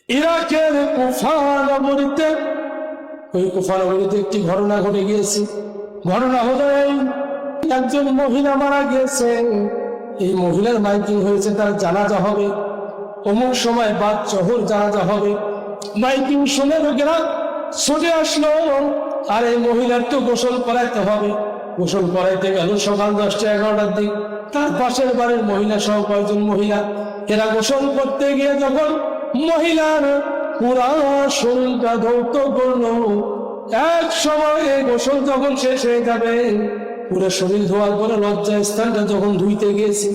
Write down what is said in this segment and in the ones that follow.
ইরাকের কুফা নগরীতে, ওই কুফা নগরীতে একটি ঘটনা ঘটে গিয়েছে। ঘটনা হলো একজন মহিলা মারা গিয়েছে। এই মহিলার মাইকিং হয়েছে, তার জানাজা হবে অমুক সময়, বাদ জোহর জানাজা হবে। মাইকিং শুনে লোকেরা ছুটে আসলো। আর এই মহিলার তো গোসল করাইতে হবে। গোসল করাইতে গেল সকাল 10টা-11টার দিক। তার পাশের বাড়ির মহিলা সহ কয়েকজন মহিলা, এরা গোসল করতে গিয়ে যখন মহিলার পুরা শরীরটা ধৌত করলো, এক সময় গোসল যখন শেষ হয়ে যাবে, পুরো শরীর ধোয়ার পরে লজ্জা স্থানটা যখন ধুইতে গিয়েছে,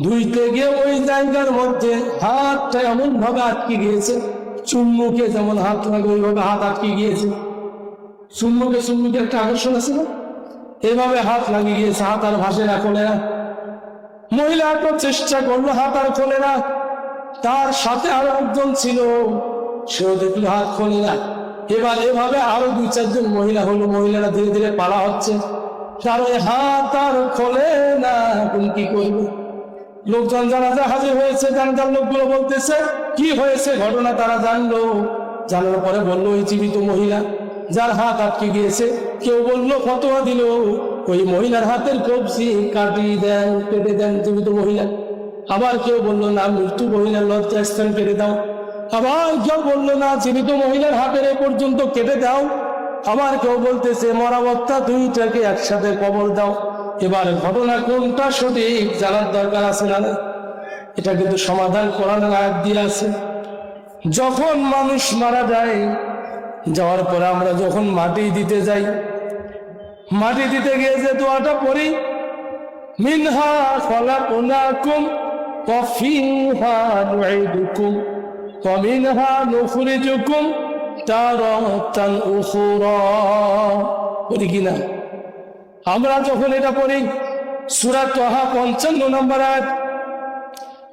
ধুইতে গিয়ে ওই জায়গার মধ্যে হাতটা এমন ভাবে আটকে গিয়েছে, চুম্বুকে যেমন হাত লাগে ওইভাবে হাত আটকে গিয়েছে। চুম্বুকে একটা আকর্ষণ আছে না, এভাবে হাত লাগিয়ে গিয়েছে, হাত আর ভাসে না, খোলে না। মহিলা তো চেষ্টা করলো, হাত আর খোলে না। তার সাথে আরো একজন ছিল, সেও দেখলো হাত খোলে না। এবার এভাবে আরো 2-4 জন মহিলা হলো। মহিলারা ধীরে ধীরে পালা হচ্ছে, তার ওই হাত আর খোলে না। এখন কি করবে? লোকজন যারা হাজির হয়েছে, জানতার লোকগুলো বলতেছে কি হয়েছে ঘটনা তারা জানলো। জানার পরে বললো ওই জীবিত মহিলা যার হাত আটকে গিয়েছে, কেউ বললো ফতোয়া দিল ওই মহিলার হাতের কবজি কাটিয়ে দেন, কেটে দেন জীবিত মহিলা। আবার কেউ বললো না, মৃত্যু মহিলার লজ্জা স্থান কেটে দাও। আবার কেউ বললো না, জীবিত মহিলার হাতের এ পর্যন্ত কেটে দাও। আবার কেউ বলতেছে মরাবত্তা দুইটাকে একসাথে কবর দাও। এবার ঘটনা কোনটা সঠিক জানার দরকার আছে না? এটা কিন্তু সমাধান কোরআনের আয়াত দিয়ে আছে। যখন মানুষ মারা যায়, যাওয়ার পরে আমরা যখন মাটি দিতে যাই, মাটি দিতে গিয়ে যে দোয়াটা পড়ি, মিনহা খলাকনাকুম ওয়া ফিহা নুঈদুকুম ওয়া মিনহা নুখরিজুকুম তারাতান উখরা, পড়ি কিনা? আমরা যখন এটা পড়ি, সূরা তাহা 55 নম্বর আয়াত।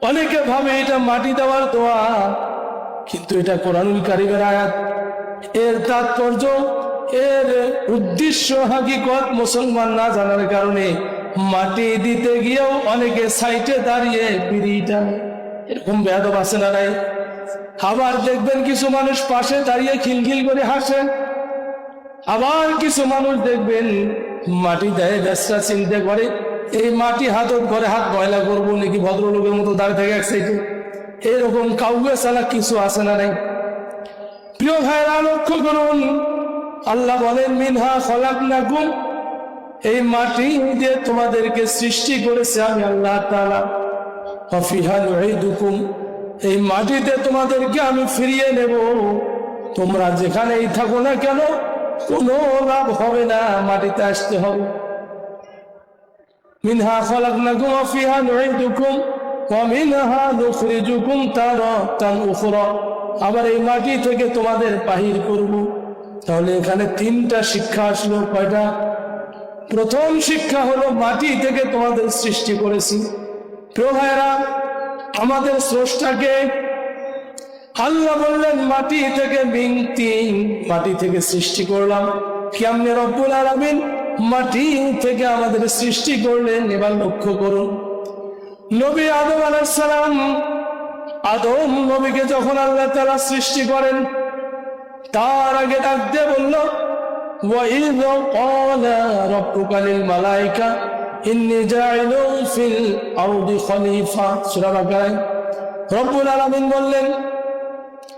অনেকে ভাবে এটা মাটি দেওয়ার দোয়া, কিন্তু এটা কোরআনুল কারীমের আয়াত। এর তাৎপর্য, এর উদ্দেশ্য, হাকিকত মুসলমান না জানার কারণে মাটি দিতে গিয়েও অনেকে সাইটে দাঁড়িয়ে বিড়িটা, এরকম বেয়াদব আছে না নাই? আবার দেখবেন কিছু মানুষ পাশে দাঁড়িয়ে খিলখিল করে হাসে। আবার কিছু মানুষ দেখবেন মাটি দেয় ব্যবসা চিন্তা করে, এই মাটি হাতত করে হাত ময়লা করবো নাকি, ভদ্রলোকের মতো দাঁড়িয়ে থাকে এক সাইডে। এরকম কাউকে চালা কিছু আছে না নাই? প্রিয় ভাইরা, লক্ষ্য করুন, আল্লাহ বলেন মিনহা খলাকনাকুম, এই মাটি দিয়ে তোমাদেরকে সৃষ্টি করেছে আমি আল্লাহ তাআলা। ওয়া ফিহা নুঈদুকুম, এই মাটিতে তোমাদেরকে আমি ফিরিয়ে নেব। তোমরা যেখানেই থাকো না কেন, কোনো লাভ হবে না, মাটিতে আসতে হবে। মিনহা খলাকনাকুম ওয়া ফিহা নুঈদুকুম ওয়া মিনহা নুখরিজুকুম তারাতান উখরা, আবার এই মাটি থেকে তোমাদের বাহির করব। তাহলে এখানে 3টা শিক্ষা আসলো। কয়টা? প্রথম শিক্ষা হলো মাটি থেকে তোমাদের সৃষ্টি করেছি। প্রিয় ভাইরা, আমাদের স্রষ্টাকে আল্লাহ বললেন মাটি থেকে মাটি থেকে সৃষ্টি করলাম। কেমনে রব্বুল আলামিন মাটি থেকে আমাদের সৃষ্টি করলেন? এবার লক্ষ্য করুন, নবী আদম আলাইহিস সালাম, আদম নবীকে যখন আল্লাহ তাআলা সৃষ্টি করেন, তার আগে ডাক দিয়ে বলল وَإِذْ قَالَ رَبُّكَ لِلْمَلَائِكَةِ إِنِّي جَاعِلٌ فِي الْأَرْضِ خَلِيفَةً। সূরা বাকারায় রব্বুল আলামিন বললেন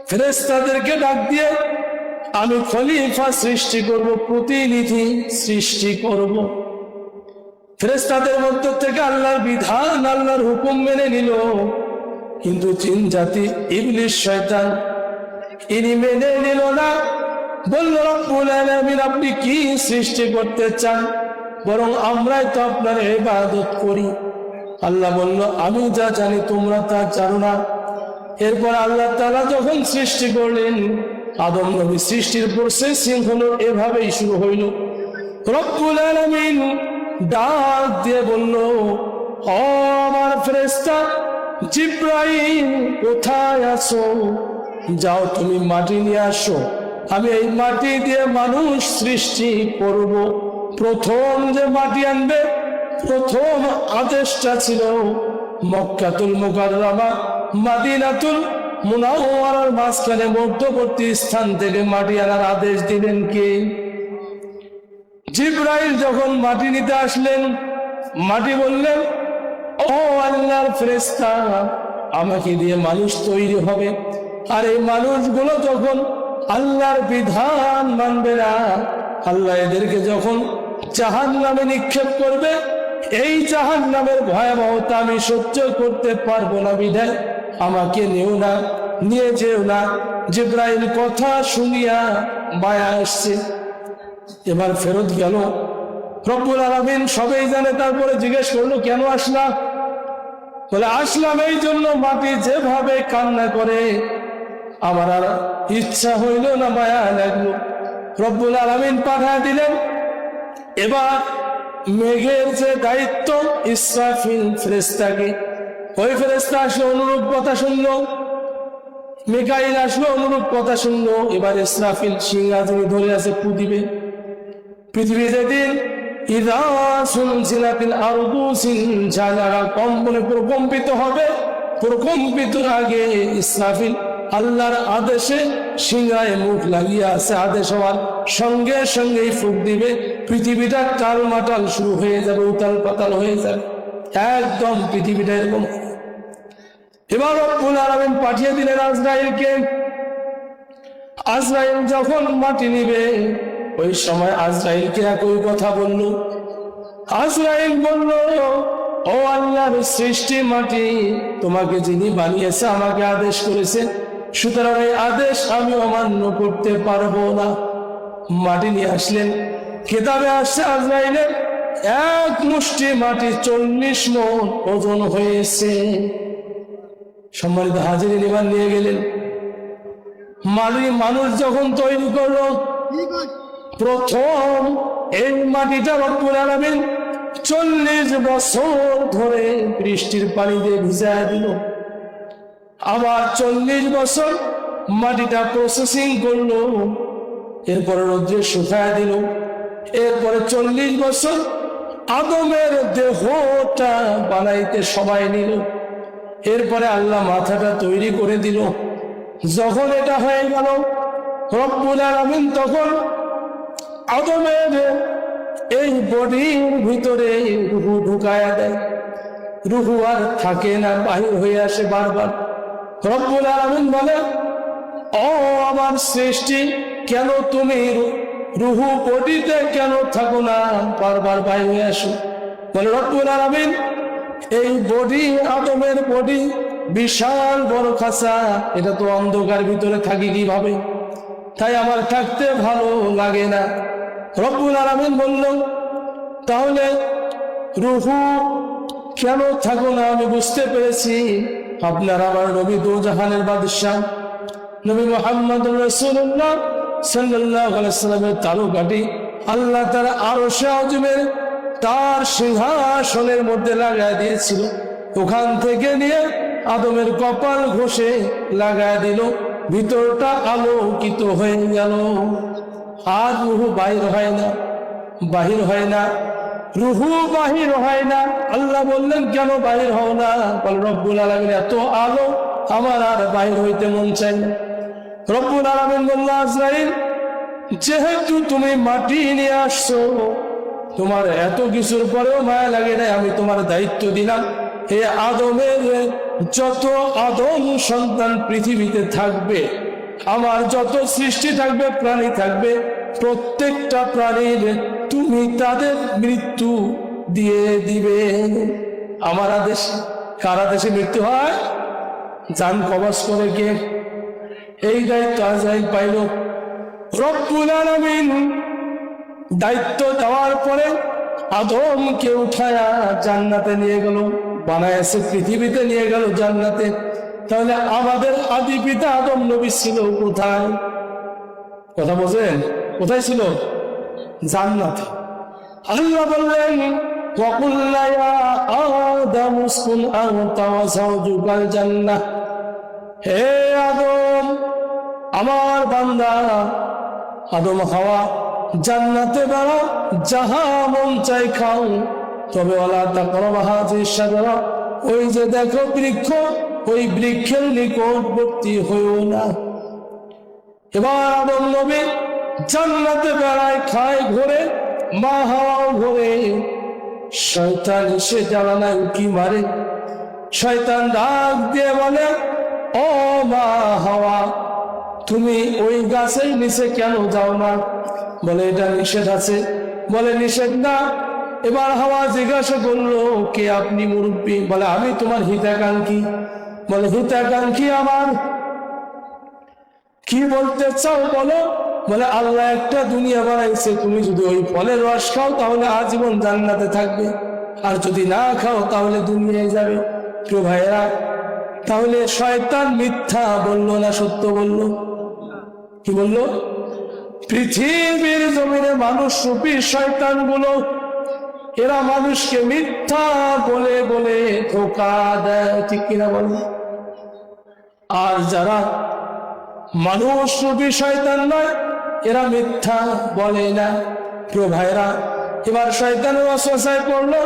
ফেরেশতাদেরকে ডাক দিয়ে, আমি খলিফা সৃষ্টি করব, প্রতিনিধি সৃষ্টি করব। ফেরেশতাদের মধ্য থেকে আল্লাহর বিধান, আল্লাহর হুকুম মেনে নিল, কিন্তু জিন জাতি ইবলিস শয়তান, ইনি মেনে নিল না। বলল রব্বুল আলামিন আপনি কি সৃষ্টি করতে চান? বরং আমরাই তো আপনার ইবাদত করি। আল্লাহ বলল আমি যা জানি তোমরা তা জানো না। এরপর আল্লাহ তাআলা যখন সৃষ্টি করলেন, আদম নবী সৃষ্টির প্রসেসিং হলো এভাবেই শুরু হইল। রব্বুল আলামিন ডাক দিয়ে বলল, ও আমার ফেরেশতা জিবরাইল, কোথায় আছো? যাও তুমি মাটি নিয়ে আসো, আমি এই মাটি দিয়ে মানুষ সৃষ্টি করব। প্রথম যে মাটি আনবে, প্রথম আদেশটা ছিল মক্কাতুল মুকাররমা, মাদিনাতুল মুনাওয়ারার মাঝখানে মধ্যবর্তী স্থান থেকে মাটি আনার আদেশ দিলেন কে? জিবরাইল যখন মাটি নিতে আসলেন, মাটি বললেন, ও আল্লাহর ফেরেশতা, আমাকে দিয়ে মানুষ তৈরি হবে, আর এই মানুষগুলো যখন আল্লাহর বিধান মানবে না, আল্লাহ এদেরকে যখন জাহান্নামে নিক্ষেপ করবে, এই জাহান্নামের ভয়াবহতা আমি সহ্য করতে পারবো না, বিধায় আমাকে নিও না, নিয়ে যেও না। জিবরাইল কথা শুনিয়া মায়া আসছে, এবার ফেরত গেল। রব্বুল আলামিন সবাই জানে, তারপরে জিজ্ঞেস করলো, কেন আসলা? বলে, আসলাম এই জন্য, মাটি যেভাবে কান্না করে আমার আর ইচ্ছা হইল না, মায়া লাগলো। রব্বুল আলামিন পাঠিয়ে দিলেন। এবার মেঘের যে দায়িত্ব ইসরাফিল ফেরেশতাকে, ওই ফেরেশতা আসলো, অনুরূপ কথা শুনলো। মিকাইল আসলো, অনুরূপ কথা শুনলো। এবার ইসরাফিল সিংহাসনে ধরে আছে, পুদিবে। পৃথিবী যেদিন ইযা সুলজিলাতিল আরদু জিলজালাহা কম্পনে প্রকম্পিত হবে, প্রকম্পিত আগে ইসরাফিল আল্লাহর আদেশে সিংহায় মুখ লাগিয়ে আছে, আদেশ হওয়ার সঙ্গে সঙ্গেই ফুঁক দিবে, পৃথিবীটা টালমাটাল শুরু হয়ে যাবে, উতাল পাতাল হয়ে যাবে, একদম পৃথিবীটা এরকম। এবার রব্বুল আলামিন পাঠিয়ে দিলেন আজরাইলকে। আজরাইল যখন মাটি নিবে, ওই সময় আজরাইলকে একই কথা বলল। আজরাইল বলল, ও আল্লাহর সৃষ্টি মাটি, তোমাকে যিনি বানিয়েছে আমাকে আদেশ করেছে, সুতরাং এই আদেশ আমি অমান্য করতে পারবো না। মাটি নিয়ে আসলেন। কিতাবে আসছে আজরাইলের এক মুষ্টি মাটি 40 মণ ওজন হয়েছে। সম্মানিত হাজিরিন, এবার নিয়ে গেলেন। মানুষ যখন তৈরি করলো, প্রথম এই মাটিটা রব্বুল আলামিন 40 বছর ধরে বৃষ্টির পানি দিয়ে ভিজায় দিল। আবার 40 বছর মাটিটা প্রসেসিং করলো, এরপরে রোদ্রে শুকায় দিল। এরপরে 40 বছর আদমের দেহটা বানাইতে সময় নিল। এরপরে আল্লাহ মাথাটা তৈরি করে দিল। যখন এটা হয়ে গেল, রব্বুল আলামিন তখন আদমের এই বডির ভিতরে রূহ ঢুকায়া দেয়। রূহ আর থাকে না, বাহির হয়ে আসে বারবার। রব্বুল আলামিন বলে, ও আমার সৃষ্টি, কেন তুমি রূহ বডিতে কেন থাকো না, বারবার বাহির হয়ে আসো? বলে রব্বুল আলামিন, এই বডি, আদমের বডি বিশাল বড় খাঁচা, এটা তো অন্ধকার ভিতরে থাকি কিভাবে, তাই আমার থাকতে ভালো লাগে না। রব্বুল আলামিন বলল, তাহলে রূহ কেন থাকো না আমি বুঝতে পেরেছি। আপনার আমার নবী দোজাহানের বাদশাহ নবী মুহাম্মদুর রাসূলুল্লাহ সাল্লাল্লাহু আলাইহি ওয়াসাল্লামের তালুকাটি আল্লাহ তাআলা আরশে আযমের তার সিংহাসনের মধ্যে লাগায় দিয়েছিল। ওখান থেকে নিয়ে আদমের কপাল ঘষে লাগায় দিল, ভিতরটা আলোকিত হয়ে গেল। আর রূহ বাহির হয় না, বাহির হয় না, রূহ বাহির হয় না। আল্লাহ বললেন, কেন বাহির হও না? বলে রব্বুল আলামিন, এত আলো আমার আর বাহির হইতে মন চাই না। রব্বুল আলামিন বলল, আজরাইল, যেহেতু তুমি মাটি নিয়ে আসছো, তোমার এত কিছুর পরেও মায়া লাগে না, আমি তোমার দায়িত্ব দিলাম, হে আদমের যত আদম সন্তান পৃথিবীতে থাকবে, আমার যত সৃষ্টি থাকবে, প্রাণী থাকবে, প্রত্যেকটা প্রাণীর তুমি তাদের মৃত্যু দিয়ে দিবে আমার আদেশ। কার আদেশে মৃত্যু হয়? জান কবজ করে কে? এই দায়িত্ব আজরাইল পাইল। রব্বুল আলামিন দায়িত্ব দেওয়ার পরে আদমকে উঠায়া জান্নাতে নিয়ে গেল, বানায়াছে পৃথিবীতে নিয়ে গেল জান্নাতে। তাহলে আমাদের আদি পিতা আদম নবী ছিল কোথায়? কথা বোঝেন? কোথায় ছিল? জান্নাতে। আল্লাহ বললেন, ওয়াকুল্লা ইয়া আদামু উসকুন আনতা ওয়া যাওজুকাল জান্নাহ, হে আদম, আমার বান্দা আদম হাওয়া, জান্নাতে বেড়াও, যাহা মন চাই খাও, তবে ওয়ালা তাকরাবু হাযিহিশ শাজারা, ওই যে দেখো বৃক্ষ, ওই বৃক্ষের নিকটবর্তী হইও না। এবার আদম নবী জান্নাতে বেড়ায়, খায়, ঘোরে, মা হাওয়াও ঘোরে। শয়তান এসে জ্বালানায় উকি মারে। শয়তান ডাক দিয়ে বলে, ও মা হাওয়া, তুমি ওই গাছের নিচে কেন যাও না? বলে এটা নিষেধ আছে। বলে নিষেধ না। এবার হাওয়া জিজ্ঞাসা করলো, কে আপনি মুরব্বী? বলে আমি তোমার হিতাকাঙ্ক্ষী। বলে হিতাকাঙ্ক্ষী আমার, কি বলতে চাও বলো? বলে আল্লাহ একটা দুনিয়া বানাইছে, তুমি যদি ওই ফলের রস খাও তাহলে আজীবন জান্নাতে থাকবে, আর যদি না খাও তাহলে দুনিয়ায় যাবে। প্রিয় ভাইয়েরা, তাহলে শয়তান মিথ্যা বললো না সত্য বললো? কি বললো? পৃথিবীর জমিনে মানুষ রূপী শয়তান গুলো, এরা মানুষকে মিথ্যা বলে বলে ধোঁকা দেয়, ঠিক কিনা বলে? আর যারা মানুষ রূপী শয়তান নয়, এরা মিথ্যা বলে না। প্রিয় ভাইরা, এবার শয়তানের ওয়াসওয়াসায় পড়লো।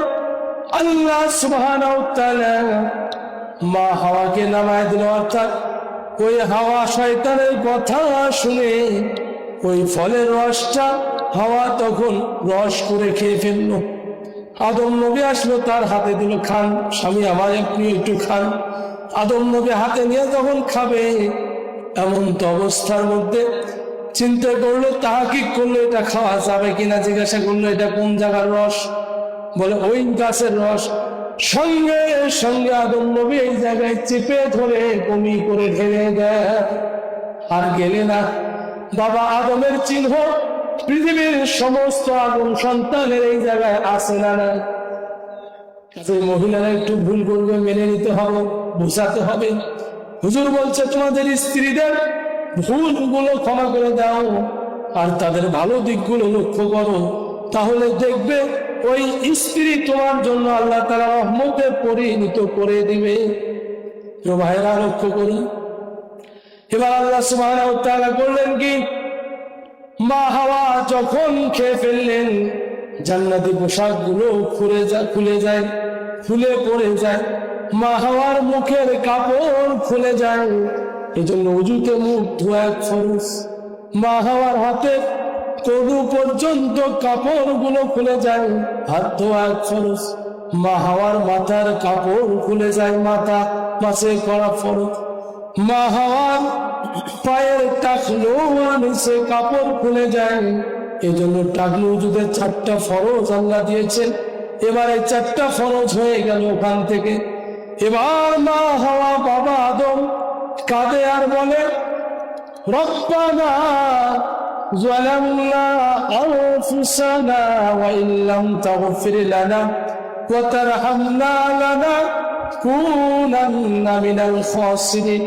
আল্লাহ সুবহানাহু ওয়া তাআলা মা হাওয়াকে নামায় দিল, অর্থাৎ ওই হাওয়া শয়তানের কথা শুনে ওই ফলের রসটা হাওয়া তখন রস করে খেয়ে ফেললো। আদম নবী আসলো, তার হাতে দিল, খান স্বামী আমার, আপনি একটু খান। আদম নবী হাতে নিয়ে যখন খাবে, এমন তো অবস্থার মধ্যে চিন্তা করলো, তাহাকিক করলো এটা খাওয়া যাবে কিনা। জিজ্ঞাসা করলো, এটা কোন জায়গার রস? বলে ওই গাছের রস। সঙ্গে সঙ্গে আদম নবী এই জায়গায় চেপে ধরে বমি করে ঢেলে দেয়। আর গেলে না। বাবা আদমের চিহ্ন পৃথিবীর সমস্ত আদম সন্তানের এই জায়গায় আসে না। না, মহিলারা একটু ভুল করবে, মেনে নিতে হবে, বোঝাতে হবে। হুজুর বলছে তোমাদের স্ত্রীদের ভুলগুলো ক্ষমা করে দাও, আর তাদের ভালো দিকগুলো লক্ষ্য করো, তাহলে দেখবে ওই স্ত্রী তোমার জন্য আল্লাহ তাআলা রহমতে পরিণত করে দিবে। তো ভাইরা লক্ষ্য করুন। এবার আল্লাহ সুবহানাহু ওয়া তাআলা করলেন কি, মা হাওয়া যখন খেয়ে ফেললেন, জান্নাতি পোশাকগুলো খুলে যায়, খুলে পড়ে যায়। মা হাওয়ার মুখের কাপড় খুলে যায়। এই জন্য উজুতে মুখ ধোয়া ফরজ। মা হাওয়ার হাতে কদু পর্যন্ত কাপড়গুলো খুলে যায়, হাত ধোয়া ফরজ। মা হাওয়ার মাথার কাপড় খুলে যায়, মাথা মাসে করা ফরজ। মা হাওয়ার পায়ের টাকলো নিচে কাপড় খুলে যায়। এই জন্য টাকলু উজুদের 4টা ফরজ আল্লাহ দিয়েছেন। এবার এই 4টা ফরজ হয়ে গেল ওখান থেকে। এবার মা হাওয়া বাবা আদম কাঁদে আর বলে, রব্বানা যালামনা আনফুসানা ওয়া ইল্লাম তাগফির লানা ওয়া তারহামনা লানাকুনান্না মিনাল খাসিরিন।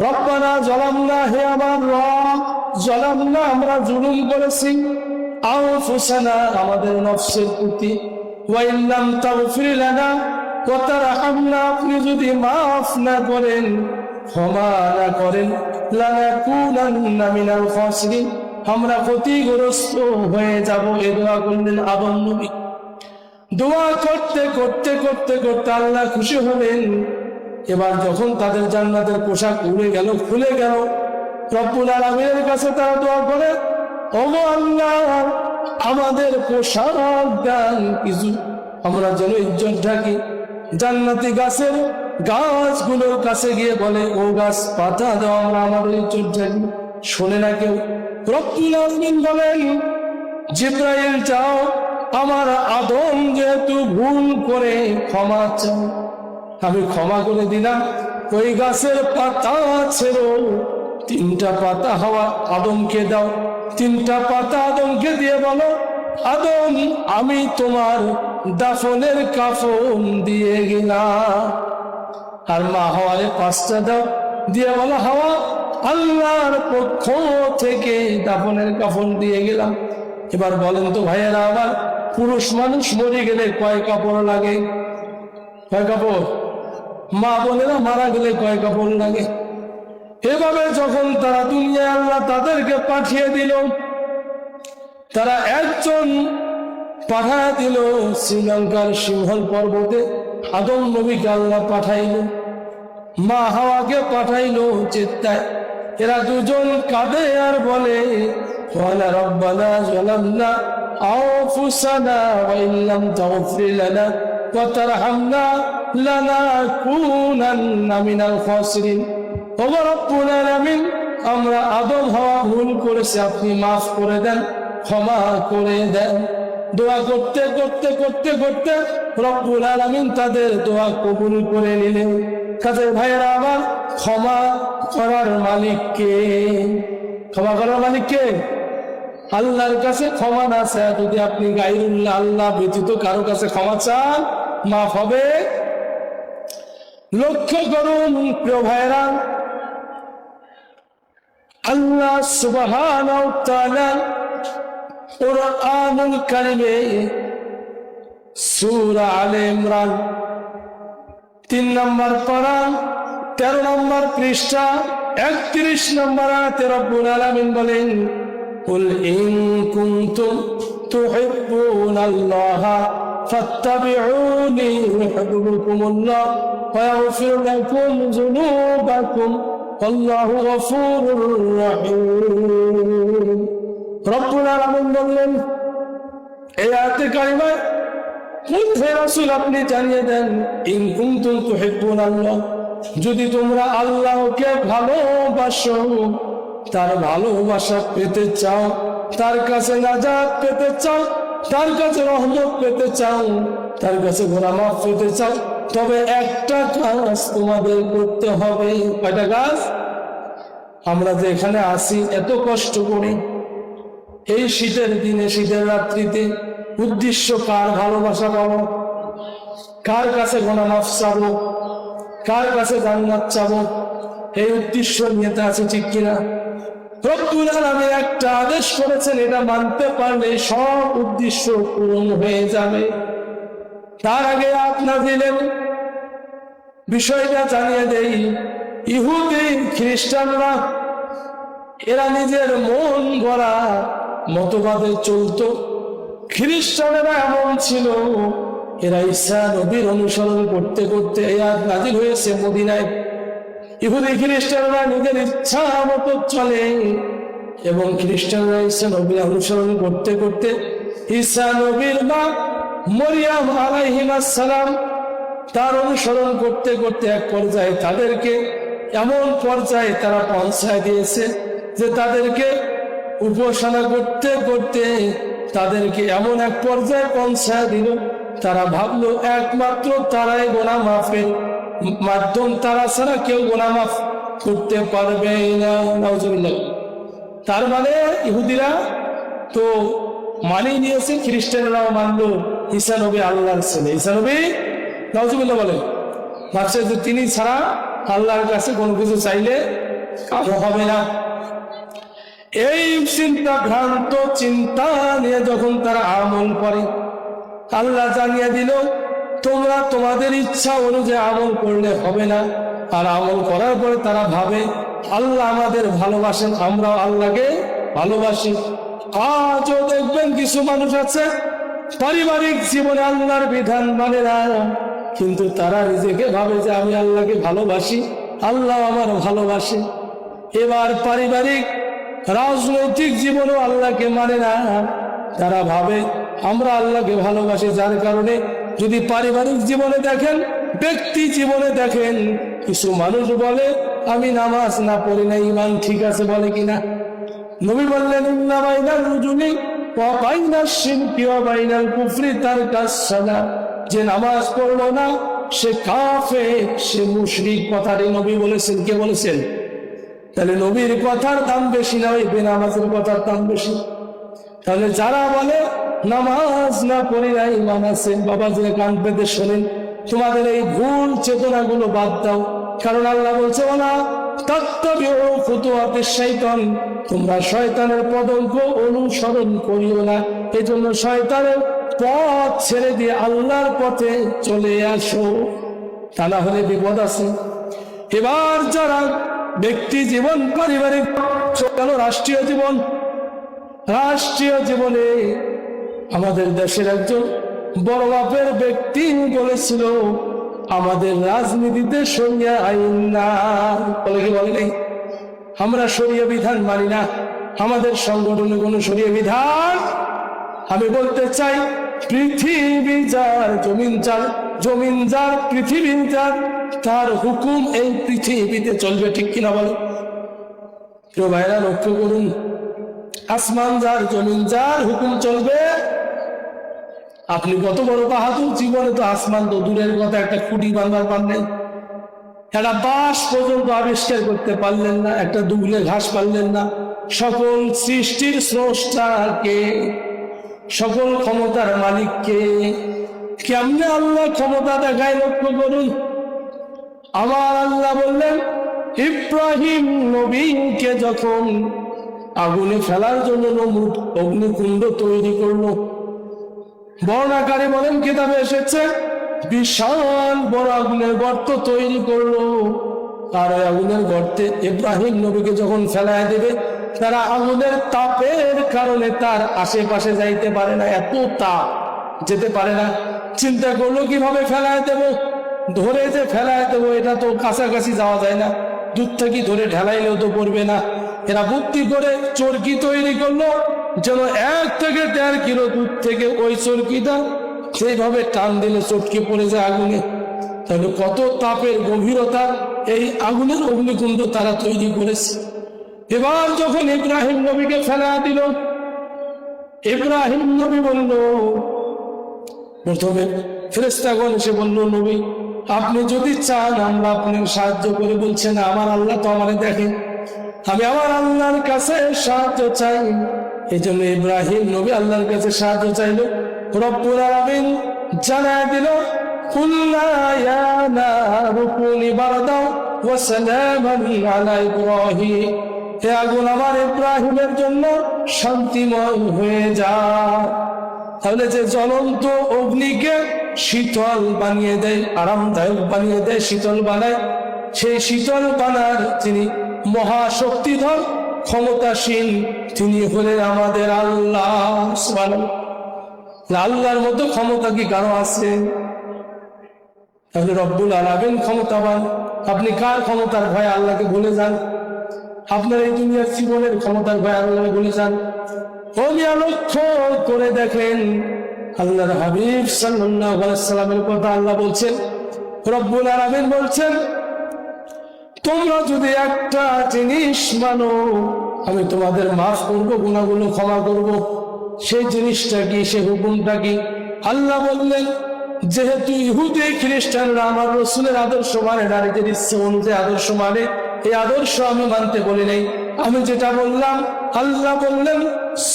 রব্বানা যালামনা, হে আমার রব, যালামনা আমরা জুলুম করেছি, আনফুসানা আমাদের নফসের প্রতি, ওয়া ইল্লাম তাগফির লানা ওয়া তারহামনা আপনি যদি মাফ না করেন, ক্ষমা না করেন, লানাকুনান্না মিনাল খাসিরিন আমরা ক্ষতিগ্রস্ত হয়ে যাব। এই দোয়া করলেন আদম নবী। দোয়া করতে করতে করতে করতে আল্লাহ খুশি হলেন। এবার যখন তাদের জান্নাতের পোশাক উড়ে গেল, খুলে গেল, রব্বুল আলামিনের কাছে তারা দোয়া করে, ওগো আল্লাহ আমাদের পোশাক দান কিছু, আমরা যেন ইজ্জত ঢাকি। জান্নাতি গাছের গাছগুলোর কাছে গিয়ে বলে, ও গাছ পাতা দাও, আমরা আমাদের ইজ্জত ঢাকি। শোনে না কেউ। রব্বুল আলামিন বলেন, জিবরাইল যাও, আমার আদম যেহেতু ভুল করে ক্ষমা চাও, আমি ক্ষমা করে দিলাম। ওই গাছের পাতা ছেড়ো, 3টা পাতা হাওয়া আদমকে দাও। 3টা পাতা আদমকে দিয়ে বলো, আদম আমি তোমার দাফনের কাফন দিয়ে গেলাম। আর মা হাওয়ারে 5টা দাও, দিয়ে বলো, হাওয়া আল্লাহর পক্ষ থেকে দাফনের কাফন দিয়ে গেলাম। এবার বলেন তো ভাইয়েরা আমার, পুরুষ মানুষ মরে গেলে কয় কাপড় লাগে? কয় কাপড়? মা বোনেরা মারা গেলে কয় কাপড় লাগে? এভাবে যখন তারা দুনিয়ায় আল্লাহ তাদেরকে পাঠিয়ে দিল, তারা একজন পাঠায় দিল শ্রীলঙ্কার সিংহল পর্বতে, আদম নবীকে আল্লাহ পাঠাইল। মা হাওয়াকে পাঠাইলো চিৎকায়। এরা দুজন কাঁদে আর বলে ওয়ালা রব্বানা যালামনা আনফুসানা ওয়া ইল্লাম তাগফির লানা ওয়া তারহামনা লানাকুনান্না মিনাল খাসিরিন। ও রব্বুল আলামিন, আমরা আদম হাওয়া ভুল করেছি, আপনি মাফ করে দেন, ক্ষমা করে দেন। দোয়া করতে করতে করতে করতে রব্বুল আলামিন তাদের দোয়া কবুল করে নিলেন। কাজে ভাইয়েরা আমার, ক্ষমা করার মালিক কে? ক্ষমা করার মালিক কে? আল্লাহর কাছে ক্ষমা না চায় যদি আপনি গায়রুল্লাহ, আল্লাহ ব্যতীত কারো কাছে ক্ষমা চান, মাফ হবে। লক্ষ্য করুন প্রিয় ভাইয়েরা, আল্লাহ সুবহানাহু ওয়া তাআলা কুরআনুল কারীমে সূরা আলে ইমরান 3 নম্বর পারা 13 নম্বর পৃষ্ঠা 31 নম্বর আয়াতে রব্বুল আলামিন বলেন কুল ইন কুনতুম তুহিব্বুনাল্লাহা ফাত্তাবিউনি ইউহিব্বুকুমুল্লাহ ওয়া ইয়াগফির লাকুম যুনুবাকুম আল্লাহু গফুরুর রহিম। রব্বুল আলামিন বললেন এই আয়াতে কারিমায়, হে রাসূল আপনি জানিয়ে দেন, ইন কুনতুম তুহিব্বুনাল্লাহ, যদি তোমরা আল্লাহকে ভালোবাসো, তার ভালোবাসা পেতে চাও, তার কাছে নাজাত পেতে চাও, তার কাছে রহমত পেতে চাও, তার কাছে গুনাহ মাফ পেতে চাও, তবে একটা কাজ তোমাদের করতে হবে। কয়টা কাজ? আমরা যে এখানে আসি এত কষ্ট করি এই শীতের দিনে, শীতের রাত্রিতে, উদ্দেশ্য কার? ভালোবাসা পাবো, কার কাছে গুনাহ মাফ চাবো, কার কাছে জান্নাত চাবো, এই উদ্দেশ্য নিয়ে তা আছে, ঠিক কিনা? রব্বুল আলামিন একটা আদেশ করেছেন, এটা মানতে পারলে সব উদ্দেশ্য পূরণ হয়ে যাবে। তার আগে আপনার দিলেন বিষয়টা জানিয়ে দেই, ইহুদি খ্রিস্টানরা এরা নিজের মন গড়া মতবাদে চলতো। খ্রিস্টানেরা এমন ছিল, এরা ঈসা নবীর অনুসরণ করতে করতে এই আয়াত নাযিল হয়েছে মদিনায়। ইহুদি খ্রিস্টানরা নিজের ইচ্ছা মতো চলে এবং খ্রিস্টানরা ঈসা নবীর অনুসরণ করতে করতে ঈসা নবীর মা মরিয়ম আলাইহিস সালাম তার অনুসরণ করতে করতে এক পর্যায়ে তাদেরকে এমন পর্যায়ে তারা পৌঁছায় দিয়েছে যে তাদেরকে উপাসনা করতে করতে তাদেরকে এমন এক পর্যায়ে পৌঁছায় দিল, তারা ভাবলো একমাত্র তারাই গুনাহ মাফের মাধ্যম, তারা ছাড়া কেউ গুনাহ মাফ করতে পারবে না। নাউজুবিল্লাহ। তার মানে ইহুদিরা তো মানিয়ে নিয়েছে, খ্রিস্টানরাও মানলো ঈসা নবী আল্লাহর ছেলে। ঈসা নবী, নাউজুবিল্লাহ বলে, ভাবছে যে তিনি ছাড়া আল্লাহর কাছে কোনো কিছু চাইলে কারো হবে না। এই চিন্তা, ভ্রান্ত চিন্তা নিয়ে যখন তারা আমল করে, আল্লাহ জানিয়ে দিল তোমরা তোমাদের ইচ্ছা অনুযায়ী আমল করলে হবে না। আর আমল করার পরে তারা ভাবে আল্লাহ আমাদের ভালোবাসেন, আমরাও আল্লাহকে ভালোবাসি। আজও দেখবেন কিছু মানুষ আছে পারিবারিক জীবনে আল্লাহর বিধান মানে না, কিন্তু তারা নিজেকে ভাবে যে আমি আল্লাহকে ভালোবাসি, আল্লাহ আমার ভালোবাসে। এবার পারিবারিক রাজনৈতিক জীবনেও আল্লাহকে মানে না, তারা ভাবে আমরা আল্লাহকে ভালোবাসি। যার কারণে যদি পারিবারিক জীবনে দেখেন, ব্যক্তি জীবনে দেখেন, কিছু মানুষ বলে আমি নামাজ না পড়ি না, ইমান ঠিক আছে, বলে কিনা? নবী বললেন ইন্না বাইনাল রুজুলি ওয়া বাইনাশ শিরকি ওয়া বাইনাল কুফরি তারকাস সালাত, যে নামাজ পড়লো না সে কাফের, সে মুশরিক। কথাটি নবী বলেছেন। কে বলেছেন? তাহলে নবীর কথার দাম বেশি না ওই বেনামাজের কথার দাম বেশি? তাহলে যারা বলে নামাজ না পড়ি না ইমান আছে, বাবা যে কান পেতে শোনেন, তোমাদের এই ভুল চেতনাগুলো বাদ দাও। কারণ আল্লাহ বলছে ওয়ালা তাত্তাবিউ খুতুওয়াতিশ শাইতান, তোমরা শয়তানের পদঙ্ক অনুসরণ করিও না। এজন্য শয়তানের পথ ছেড়ে দিয়ে আল্লাহর পথে চলে আসো, তা না হলে বিপদ আছে। এবার যারা ব্যক্তি জীবন, পারিবারিক, রাষ্ট্রীয় জীবন, রাষ্ট্রীয় জীবনে আমাদের দেশের একজন বড় মাপের ব্যক্তি বলেছিল আমাদের রাজনীতিতে শরিয়া আইন না বলে কি বলে নাই? আমরা শরিয়া বিধান মানি না, আমাদের সংগঠনে কোনো শরিয়া বিধান। আমি বলতে চাই, পৃথিবী যার, জমিন যার, পৃথিবী যার, তার হুকুম এই পৃথিবীতে চলবে, ঠিক কিনা বলো? কেউ ভাইরা লক্ষ্য করুন, আসমান যার, জমিন যার, হুকুম চলবে। আপনি কত বড় বাহাদুর, জীবনে তো আসমান তো দূরের কথা, একটা খুঁটি বাঁধার পারলেন, একটা বাঁশ পর্যন্ত আবিষ্কার করতে পারলেন না, একটা দুবলে ঘাস পারলেন না। সকল সৃষ্টির স্রষ্টাকে, সকল ক্ষমতার মালিককে কেমনে আল্লাহ ক্ষমতা দেখায় লক্ষ্য করুন। আমার আল্লাহ বললেন, ইব্রাহিম নবীকে যখন আগুনে ফেলার জন্য নমরুদ অগ্নিকুণ্ড তৈরি করলো, বর্ণাকারে বলেন কিতাবে এসেছে, বিশাল বড় আগুনের গর্ত তৈরি করলো। আর ওই আগুনের গর্তে ইব্রাহিম নবীকে যখন ফেলায় দেবে, তারা আগুনের তাপের কারণে তার আশেপাশে যাইতে পারে না, এত তাপ, যেতে পারে না। চিন্তা করলো কিভাবে ফেলায় দেবো, ধরে যে ফেলায় দেবো, এটা তো কাছাকাছি যাওয়া যায় না, দূর থেকে ধরে ঢেলাইলেও তো পড়বে না। এরা বুদ্ধি করে চরকি তৈরি করলো, যেন 1 থেকে 1.5 কিলো দূর থেকে ওই চরকিটা সেইভাবে টান দিলে চটকে পড়ে যায় আগুনে। তাহলে কত তাপের গভীরতা, এই আগুনের অগ্নিকুণ্ড তারা তৈরি করেছে। এবার যখন ইব্রাহিম নবীকে ফেলা দিল, ইব্রাহিম নবী বলল, প্রথমে ফেরেশতাগণ এসে বলল, নবী আপনি যদি চান আমরা আপনাকে সাহায্য করে। বলছেন, আমার আল্লাহ তো আমারে দেখেন, আমি আমার আল্লাহর কাছে সাহায্য চাই। এই জন্য ইব্রাহিম নবী আল্লাহর কাছে সাহায্য চাইল। রব্বুল আলামিন জানায় দিল, কুল্লা ইয়া নারু কুনি বারদাও ওয়া সালামান আলা ইব্রাহিম, হে আগুন আমার ইব্রাহিমের জন্য শান্তিময় হয়ে যা। তাহলে যে জ্বলন্ত অগ্নিকে শীতল বানিয়ে দেয়, আরামদায়ক বানিয়ে দেয়, শীতল বানায়, সেই শীতল বানার যিনি মহাশক্তিধর, ক্ষমতাসীন, তিনি হলেন আমাদের আল্লাহ সুবহানাল্লাহ। আল্লাহর মতো ক্ষমতা কি কারো আছে? তাহলে রব্বুল আলামিন ক্ষমতাবান। আপনি কার ক্ষমতার ভয়ে আল্লাহকে ভুলে যান? আপনার এই দুনিয়ার জীবনের ক্ষমতার ভয়ে আল্লাহকে ভুলে যান? লক্ষ্য করে দেখেন, আল্লাহর হাবিব সাল্লাল্লাহু আলাইহি ওয়াসাল্লামের কথা আল্লাহ বলছেন, রব্বুল আলামিন বলছেন, তোমরা যদি একটা জিনিস মানো, আমি তোমাদের মাফ করবো, গুনাহগুলো ক্ষমা করব। সেই জিনিসটা কি, সেই হুকুমটা কি? আল্লাহ বললেন, যেহেতু ইহুদি খ্রিস্টানরা আমার রাসূলের আদর্শ মানে, নারীদের ইচ্ছে অনুযায়ী আদর্শ মানে, এই আদর্শ আমি মানতে বলি নাই। আমি যেটা বললাম, আল্লাহ বললেন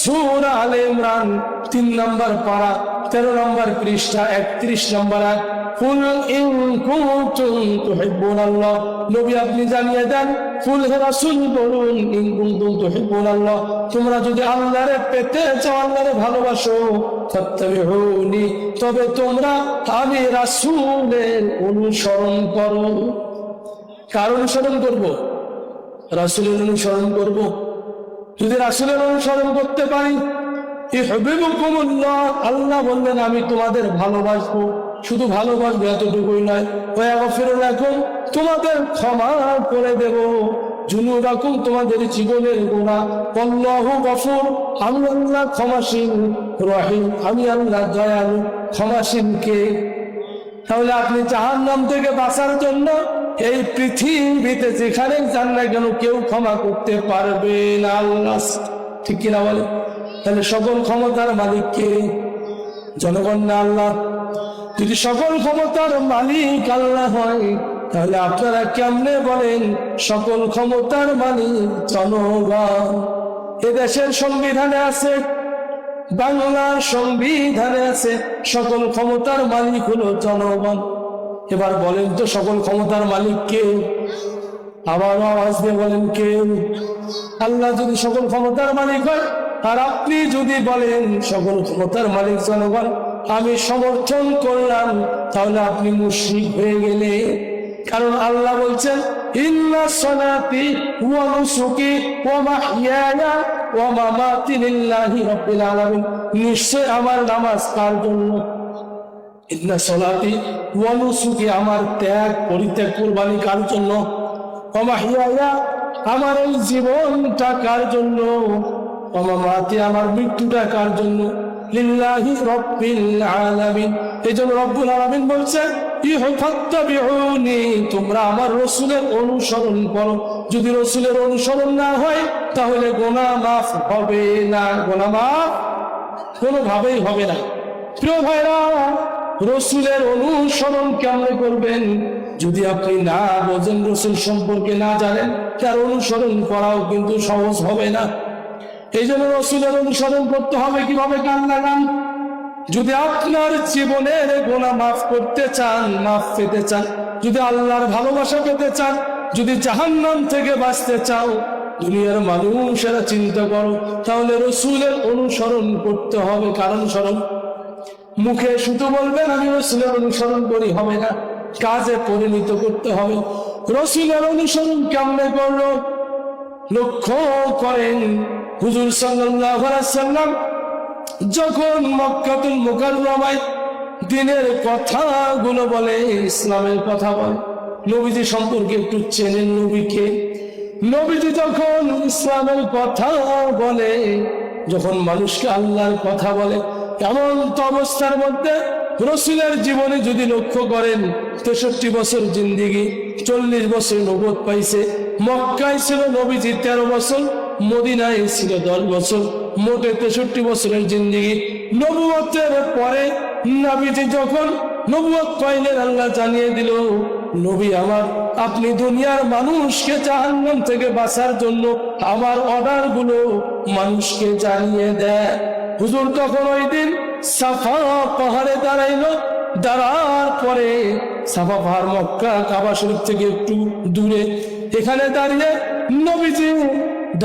সূরা আলে ইমরান 3 নম্বর পারা 13 নম্বর পৃষ্ঠা 31 নম্বর আয়াত, কুল ইন কুনতুম তুহিব্বুনাল্লাহ, নবী আপনি জানিয়ে দেন, কুল হে রাসূল বলুন, ইন কুনতুম তুহিব্বুনাল্লাহ, তোমরা যদি আল্লাহরে পেতে চাও, আল্লাহরে ভালোবাসো, ফাত্তাবিউনি, তবে তোমরা আমি রাসূলের অনুসরণ করো। কার অনুসরণ করব? রাসূলের অনুসরণ করব। যদি রাসূলের অনুসরণ করতে পারি, ইউহিব্বুকুমুল্লাহ, আল্লাহ বললেন আমি তোমাদের ভালোবাসবো। শুধু ভালোবাসবো এতটুকুই নয়, ওয়া ইয়াগফিরু লাকুম, তোমাদের ক্ষমা করে দেব, যুনুবাকুম, তোমাদের জীবনের গুনাহ, আল্লাহু গফুর, আমি আল্লাহ ক্ষমাশীল, রহিম, আমি আল্লাহ দয়ালু, ক্ষমাশীল কে? তাহলে আপনি জাহান্নাম থেকে বাঁচার জন্য এই পৃথিবীতে যেখানে যান না কেন, কেউ ক্ষমা করতে পারবে না, আল্লাহ, ঠিক কিনা বলে? তাহলে সকল ক্ষমতার মালিক কে? জনগণ না আল্লাহ? যদি সকল ক্ষমতার মালিক আল্লাহ হয়, তাহলে আপনারা কেমনে বলেন সকল ক্ষমতার মালিক জনগণ? এদেশের সংবিধানে আছে, বাংলার সংবিধানে আছে, সকল ক্ষমতার মালিক হলো জনগণ। এবার বলেন তো সকল ক্ষমতার মালিক কে? আবার আওয়াজ দিয়ে বলেন কে? আল্লাহ যদি সকল ক্ষমতার মালিক হয়, আর আপনি যদি বলেন সকল ক্ষমতার মালিক জনগণ, আমি সমর্থন করলাম, তাহলে আপনি মুশরিক হয়ে গেলে। কারণ আল্লাহ বলছেন, ইন্না সলাতি ওয়া নুসুকি ওয়া মাহইয়ায়া ওয়া মামাতি লিল্লাহি রাব্বিল আলামিন, নিশ্চয় আমার নামাজ কার জন্য? ইন্না সলাতি ওয়া নুসুকি, আমার ত্যাগ পরিত্যাগ কুরবানি কার জন্য, ওয়া মাহইয়ায়া, আমার এই জীবনটা কার জন্য, ওয়া মামাতি, আমার মৃত্যুটা কার জন্য, লিল্লাহি রাব্বিল আলামিন। এজন্য রব্বুল আলামিন বলছে ইহফাত্তাবিউনি, তোমরা আমার রাসূলের অনুসরণ করো। যদি রাসূলের অনুসরণ না হয় তাহলে গুনাহ মাফ হবে না, গুনাহ মাফ কোনোভাবেই হবে না। প্রিয় ভাইরা, রাসূলের অনুসরণ কেমনে করবেন যদি আপনি না বোঝেন, রাসূল সম্পর্কে না জানেন, তার অনুসরণ করাও কিন্তু সহজ হবে না। এই জন্য রাসূলের অনুসরণ করতে হবে কিভাবে? কান লাগান। যদি আপনার জীবনের গুনাহ মাফ করতে চান, মাফ পেতে চান, যদি আল্লাহর ভালোবাসা পেতে চান, যদি জাহান্নাম থেকে বাঁচতে চাও, দুনিয়ার মানুষেরা চিন্তা করো, তাহলে রাসূলের অনুসরণ করতে হবে। কারণ অনুসরণ, মুখে শুধু বলবেন আমি রাসূলের অনুসরণ করি হবে না, কাজে পরিণত করতে হবে। রাসূলের অনুসরণ কেমনে করলো? লক্ষ্য করেন, হুজুর সাল্লাল্লাহু আলাইহি ওয়াসাল্লাম যখন মক্কাতুল মুকাররমায় দ্বীনের কথাগুলো বলে, ইসলামের কথা বলে, নবীজি সম্পর্কে একটু চেনেন নবীকে। নবীজি যখন ইসলামের কথা বলে, যখন মানুষকে আল্লাহর কথা বলে, এমন তো অবস্থার মধ্যে রাসূলের জীবনে যদি লক্ষ্য করেন, 63 বছর জিন্দেগি, 40 বছর নবুয়ত পাইছে। মক্কায় ছিল নবীজি 13 বছর, মদিনায় ছিল 10 বছর, মোটে 63 বছরের জিন্দেগি। নবুয়তের পরে নবীজি যখন নবুয়ত পাইলেন, আল্লাহ জানিয়ে দিল, নবী আমার, আপনি দুনিয়ার মানুষকে জাহান্নাম থেকে বাঁচার জন্য আমার অর্ডার গুলো মানুষকে জানিয়ে দেয়। হুজুর তখন ওই দিন সাফা পাহাড়ে দাঁড়াইলো। দাঁড়ার পরে সাফা পাহাড় মক্কা কাবা শরীফ থেকে একটু দূরে, এখানে দাঁড়িয়ে নবীজি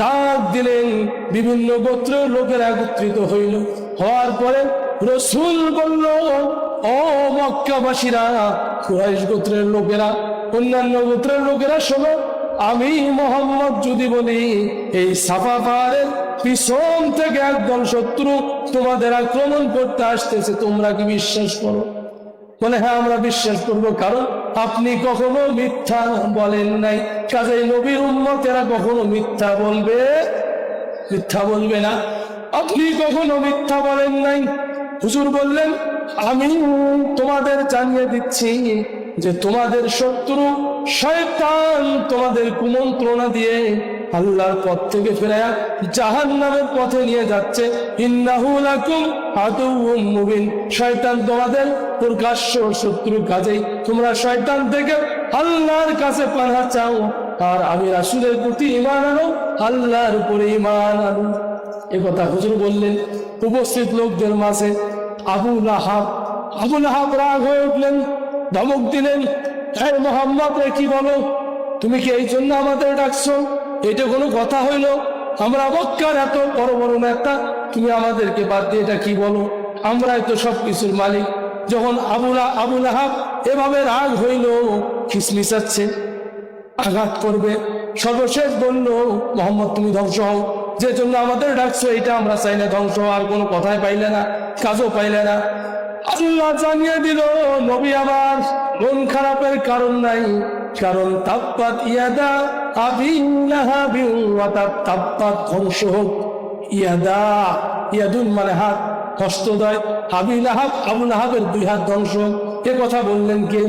ডাক দিলেন। বিভিন্ন গোত্রের লোকেরা একত্রিত হইল। হওয়ার পরে রাসূল বলল, ও মক্কাবাসীরা, কুরাইশ গোত্রের লোকেরা, অন্যান্য গোত্রের লোকেরা, শোনো, আমি মুহাম্মদ যদি বলি এই সাফা পাহাড়ের পিছন থেকে একদল শত্রু তোমাদের আক্রমণ করতে আসতেছে, তোমরা কি বিশ্বাস করো? বলে হ্যাঁ, আমরা বিশ্বাস করবো, কারণ আপনি কখনো মিথ্যা বলেন নাই। কাজেই নবীর উম্মতেরা কখনো মিথ্যা বলবে না। আপনি কখনো মিথ্যা বলেন নাই। হুজুর বললেন, আমি তোমাদের জানিয়ে দিচ্ছি যে তোমাদের শত্রু শয়তান তোমাদের কুমন্ত্রণা দিয়ে আল্লাহর পথ থেকে ফেরায়া জাহান্নামের পথে নিয়ে যাচ্ছে। ইন্নাহু লাকুম আদুউম মুবিন, শয়তান তোমাদের প্রকাশ্য শত্রু। কাজেই তোমরা শয়তান থেকে আল্লাহর কাছে পানাহ চাও, আর আমি রাসূলের প্রতি ঈমান আনো, আল্লাহর উপরে ঈমান আনো। এ কথা হুজুর বললেন উপস্থিত লোকদের মাঝে। আবু লাহাব রাগ হয়ে উঠলেন, ধমক দিলেন, হে মুহাম্মদ, কি বলো? তুমি কি এই জন্য আমাদের ডাকছো? এটা কোনো কথা হইল? আমরা মক্কার এত বড় বড় নেতা, তুমি আমাদেরকে বাদ দিয়ে এটা কি বলো? আমরাই তো সবকিছুর মালিক। যখন আবু লাহাব এভাবে রাগ হইল, খিসমিসাচ্ছে, আঘাত করবে, সর্বশেষ বলল, মুহাম্মদ তুমি ধ্বংস হও, যে জন্য আমাদের ডাকছো এটা আমরা চাই না, ধ্বংস আর কোনো কথাই পাইলে না, কাজও পাইলে না। আল্লাহ জানিয়ে দিল, নবী আমার, মন খারাপের কারণ নাই, কারণ তাব্বাত ইয়াদা আবি লাহাবিন ওয়া তাব, তাব্বাত ধ্বংস হোক, ইয়াদা, ইয়াদুন মানে হাত, হস্তদ্বয়, আবু লাহাবের 2 হাত ধ্বংস হোক। এ কথা বললেন কে?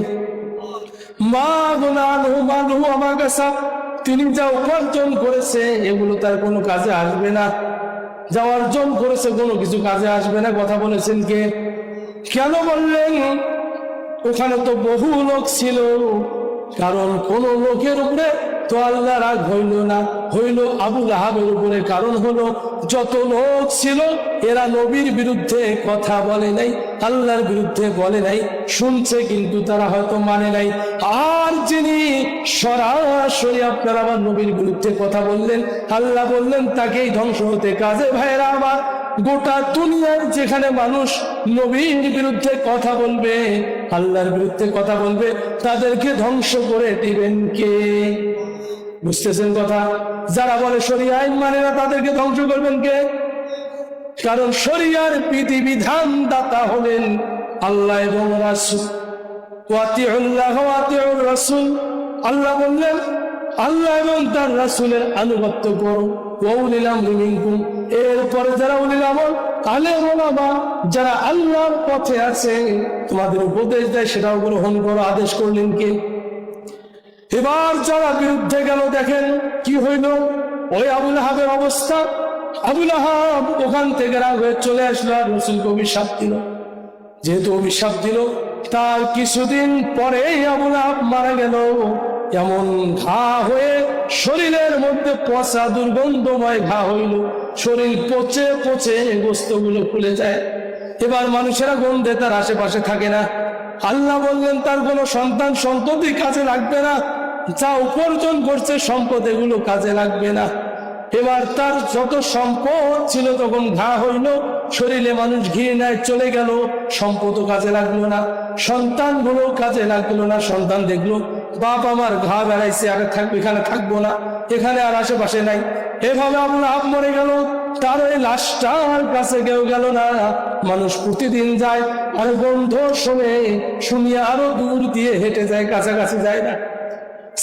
মা গুনাহু মালহু আমা কাসা, তিনি যা উপার্জন করেছে এগুলো তার কোনো কাজে আসবে না, যা অর্জন করেছে কোনো কিছু কাজে আসবে না। কথা বলেছেন কে? কেন বললেন? ওখানে তো বহু লোক ছিল, কারণ কোন লোকের উপরে তো আল্লাহ রাগ হইল না, হইল আবু লাহাবের উপরে। কারণ হলো যত লোক ছিল এরা নবীর বিরুদ্ধে কথা বলে নাই, আল্লাহর বিরুদ্ধে বলে নাই, শুনছে কিন্তু তারা হয়তো মানে নাই। আর যিনি সরাসরি আপনার আমার নবীর বিরুদ্ধে কথা বললেন, আল্লাহ বললেন তাকেই ধ্বংস হতে। কাজে ভাইরা আমার, গোটা দুনিয়ার যেখানে মানুষ নবীর বিরুদ্ধে কথা বলবে, আল্লাহর বিরুদ্ধে কথা বলবে, তাদেরকে ধ্বংস করে দিবেন কে? বুঝতেছেন কথা? যারা বলে শরিয়া আইন মানে না, তাদেরকে ধ্বংস করবেন কে? কারণ শরিয়ার বিধিবিধান দাতা হলেন আল্লাহ এবং রাসূল। ওয়াতিউল্লাহ ওয়াতিউর রাসূল, আল্লাহ বললেন আল্লাহ এবং তার রাসূলের আনুগত্য করো। ওয়াউলিল আমরি মিনকুম, এরপরে যারা উলিল আমর আলেম ওলামা যারা আল্লাহর পথে আছে তোমাদের উপদেশ দেয় সেটাও গ্রহণ করো। আদেশ করলেন কে? এবার যারা বিরুদ্ধে গেল দেখেন কি হইল। ওই আবুল আহাবের অবস্থা, আবুল আহাব ওখান থেকে রাগ হয়ে চলে আসলো আর রাসূলকে অভিশাপ দিল। যেহেতু অভিশাপ দিল, তার কিছুদিন পরেই আবুল আহাব মারা গেল। এমন ঘা হয়ে শরীরের মধ্যে পচা দুর্গন্ধময় ঘা হইল, শরীর পচে পচে গোস্তগুলো খুলে যায়। এবার মানুষেরা গন্ধে তার আশেপাশে থাকে না। আল্লাহ বললেন তার কোনো সন্তান সন্ততি কাজে লাগবে না, যা উপার্জন করছে সম্পদ এগুলো কাজে লাগবে না। এবার তার যত সম্পদ ছিল তখন ঘা হইল, শরীরে মানুষ ঘৃণায় চলে গেল, সম্পদও কাজে লাগলো না, সন্তানগুলো কাজে লাগলো না। সন্তান দেখলো বাপ আমার ঘা বেড়াইছে, আর থাকবে এখানে থাকবো না, এখানে আর আশেপাশে নাই। এভাবে আবুল আহাব মরে গেল, তার ওই লাশটার কাছে কেউ গেল না। মানুষ প্রতিদিন যায় আর গন্ধ শুনিয়ে আরো দূর দিয়ে হেঁটে যায়, কাছাকাছি যায় না।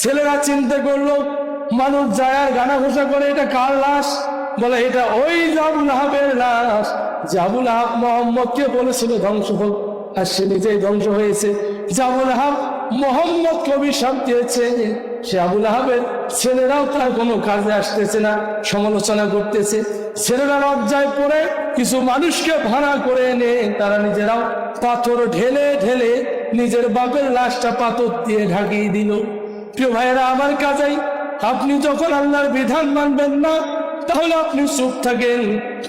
ছেলেরা চিন্তা করলো, মানুষ যায় আর গানা ঘোষা করে এটা কার লাশ? বলে এটা ওই আবুল আহাবের লাশ, যে আবুল আহাব মোহাম্মদকে বলেছিল ধ্বংস হোক, আর সে নিজেই ধ্বংস হয়েছে। যে আবুল আহাব মোহাম্মদকে অভিশাপ দিয়েছে, সে আবুল আহাবের ছেলেরাও তার কোনো কাজে আসতেছে না, সমালোচনা করতেছে। ছেলেরা লজ্জায় পড়ে কিছু মানুষকে ভাড়া করে এনে তারা নিজেরাও পাথর ঢেলে ঢেলে নিজের বাপের লাশটা পাথর দিয়ে ঢাকিয়ে দিল। প্রিয় ভাইয়েরা, আমার কাজেই আপনি যখন আল্লাহর বিধান মানবেন না তাহলে আপনি চুপ থাকেন,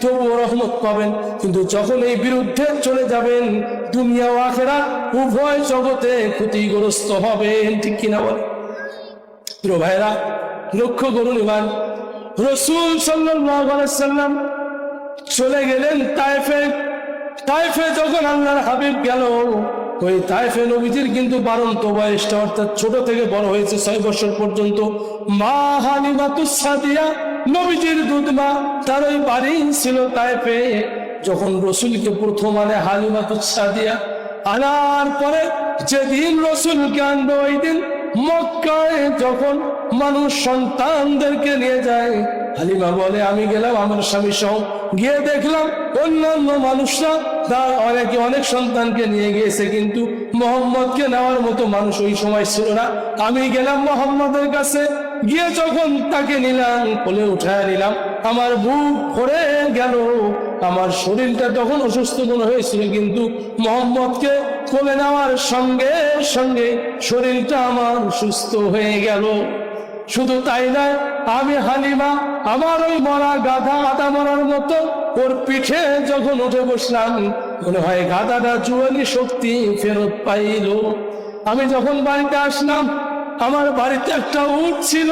তবুও রহমত পাবেন। কিন্তু যখন এই বিরুদ্ধে চলে যাবেন, দুনিয়া ও আখিরাত উভয় জগতে ক্ষতিগ্রস্ত হবেন। ঠিক কিনা বলে? প্রিয় ভাইয়েরা, লক্ষ্য করুন, এবার রাসূল সাল্লাল্লাহু আলাইহি ওয়াসাল্লাম চলে গেলেন তায়েফে। তায়েফে যখন আল্লাহর হাবিব গেল, ওই তায়েফে নবীজির কিন্তু বারন্ত বয়সটা, অর্থাৎ ছোট থেকে বড় হয়েছে 6 বছর পর্যন্ত। মা হালিমাতুস সাদিয়া, নবীজির দুধমা, তার ওই বাড়ি ছিল তায়েফে। যখন রসুলকে প্রথম আনে হালিমাতুস সাদিয়া, আনার পরে যেদিন রসুলকে আনবে ওই দিন মক্কায় যখন মানুষ সন্তানদেরকে নিয়ে যায়, হালিমা বলে আমি গেলাম আমার স্বামী সহ, গিয়ে দেখলাম অন্যান্য মানুষরা তার অনেক সন্তানকে নিয়ে গিয়েছে, কিন্তু মোহাম্মদকে নেওয়ার মতো মানুষ ওই সময় ছিল না। আমি গেলাম মোহাম্মদের কাছে, গিয়ে যখন তাকে নিলাম, কোলে উঠায় নিলাম, আমার বুক ভরে গেল। আমার শরীরটা তখন অসুস্থ মনে হয়েছিল, কিন্তু মোহাম্মদকে কোলে নেওয়ার সঙ্গে সঙ্গে শরীরটা আমার সুস্থ হয়ে গেল। শুধু তাই নয়, আমি হালিমা আমার ওই মরা গাধা, আদা মরার মতো ওর পিঠে যখন উঠে বসলাম, মনে হয় গাধাটা জুয়ালি শক্তি ফেরত পাইল। আমি যখন বাড়িতে আসলাম, আমার বাড়িতে একটা উট ছিল।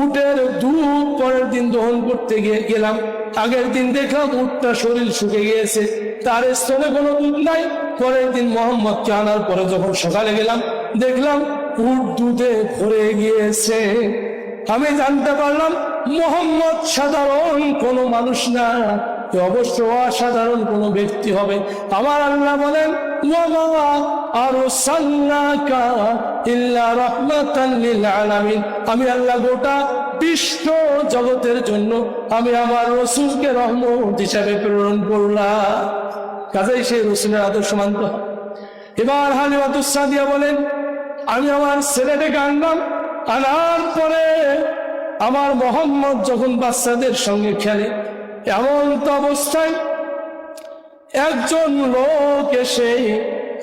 উটের দুধ পরের দিন দহন করতে গেলাম, আগের দিন দেখলাম উটটা শরীর শুকে গিয়েছে, তার স্তনে কোনো দুধ নাই। পরের দিন মোহাম্মদকে আনার পরে যখন সকালে গেলাম, দেখলাম উট দুধে ভরে গিয়েছে। আমি জানতে পারলাম মোহাম্মদ সাধারণ কোনো মানুষ না, অবশ্য অসাধারণ কোনো ব্যক্তি হবে। আমার আল্লাহ বলেন ওয়া আরসালনাকা ইল্লা রাহমাতাল লিল আলামিন, আমি আল্লাহ গোটা বিশ্ব জগতের জন্য আমি আমার রাসূলকে রহমত হিসাবে প্রেরণ করলাম। কাজেই সেই রাসূলের আদর্শ মানতে হবে। এবার হালিমাতুস সাদিয়া বলেন আমি আমার ছেলেটাকে আনলাম, আনার পরে আমার মোহাম্মদ যখন বাচ্চাদের সঙ্গে খেলে, এমন তো অবস্থায় একজন লোক এসে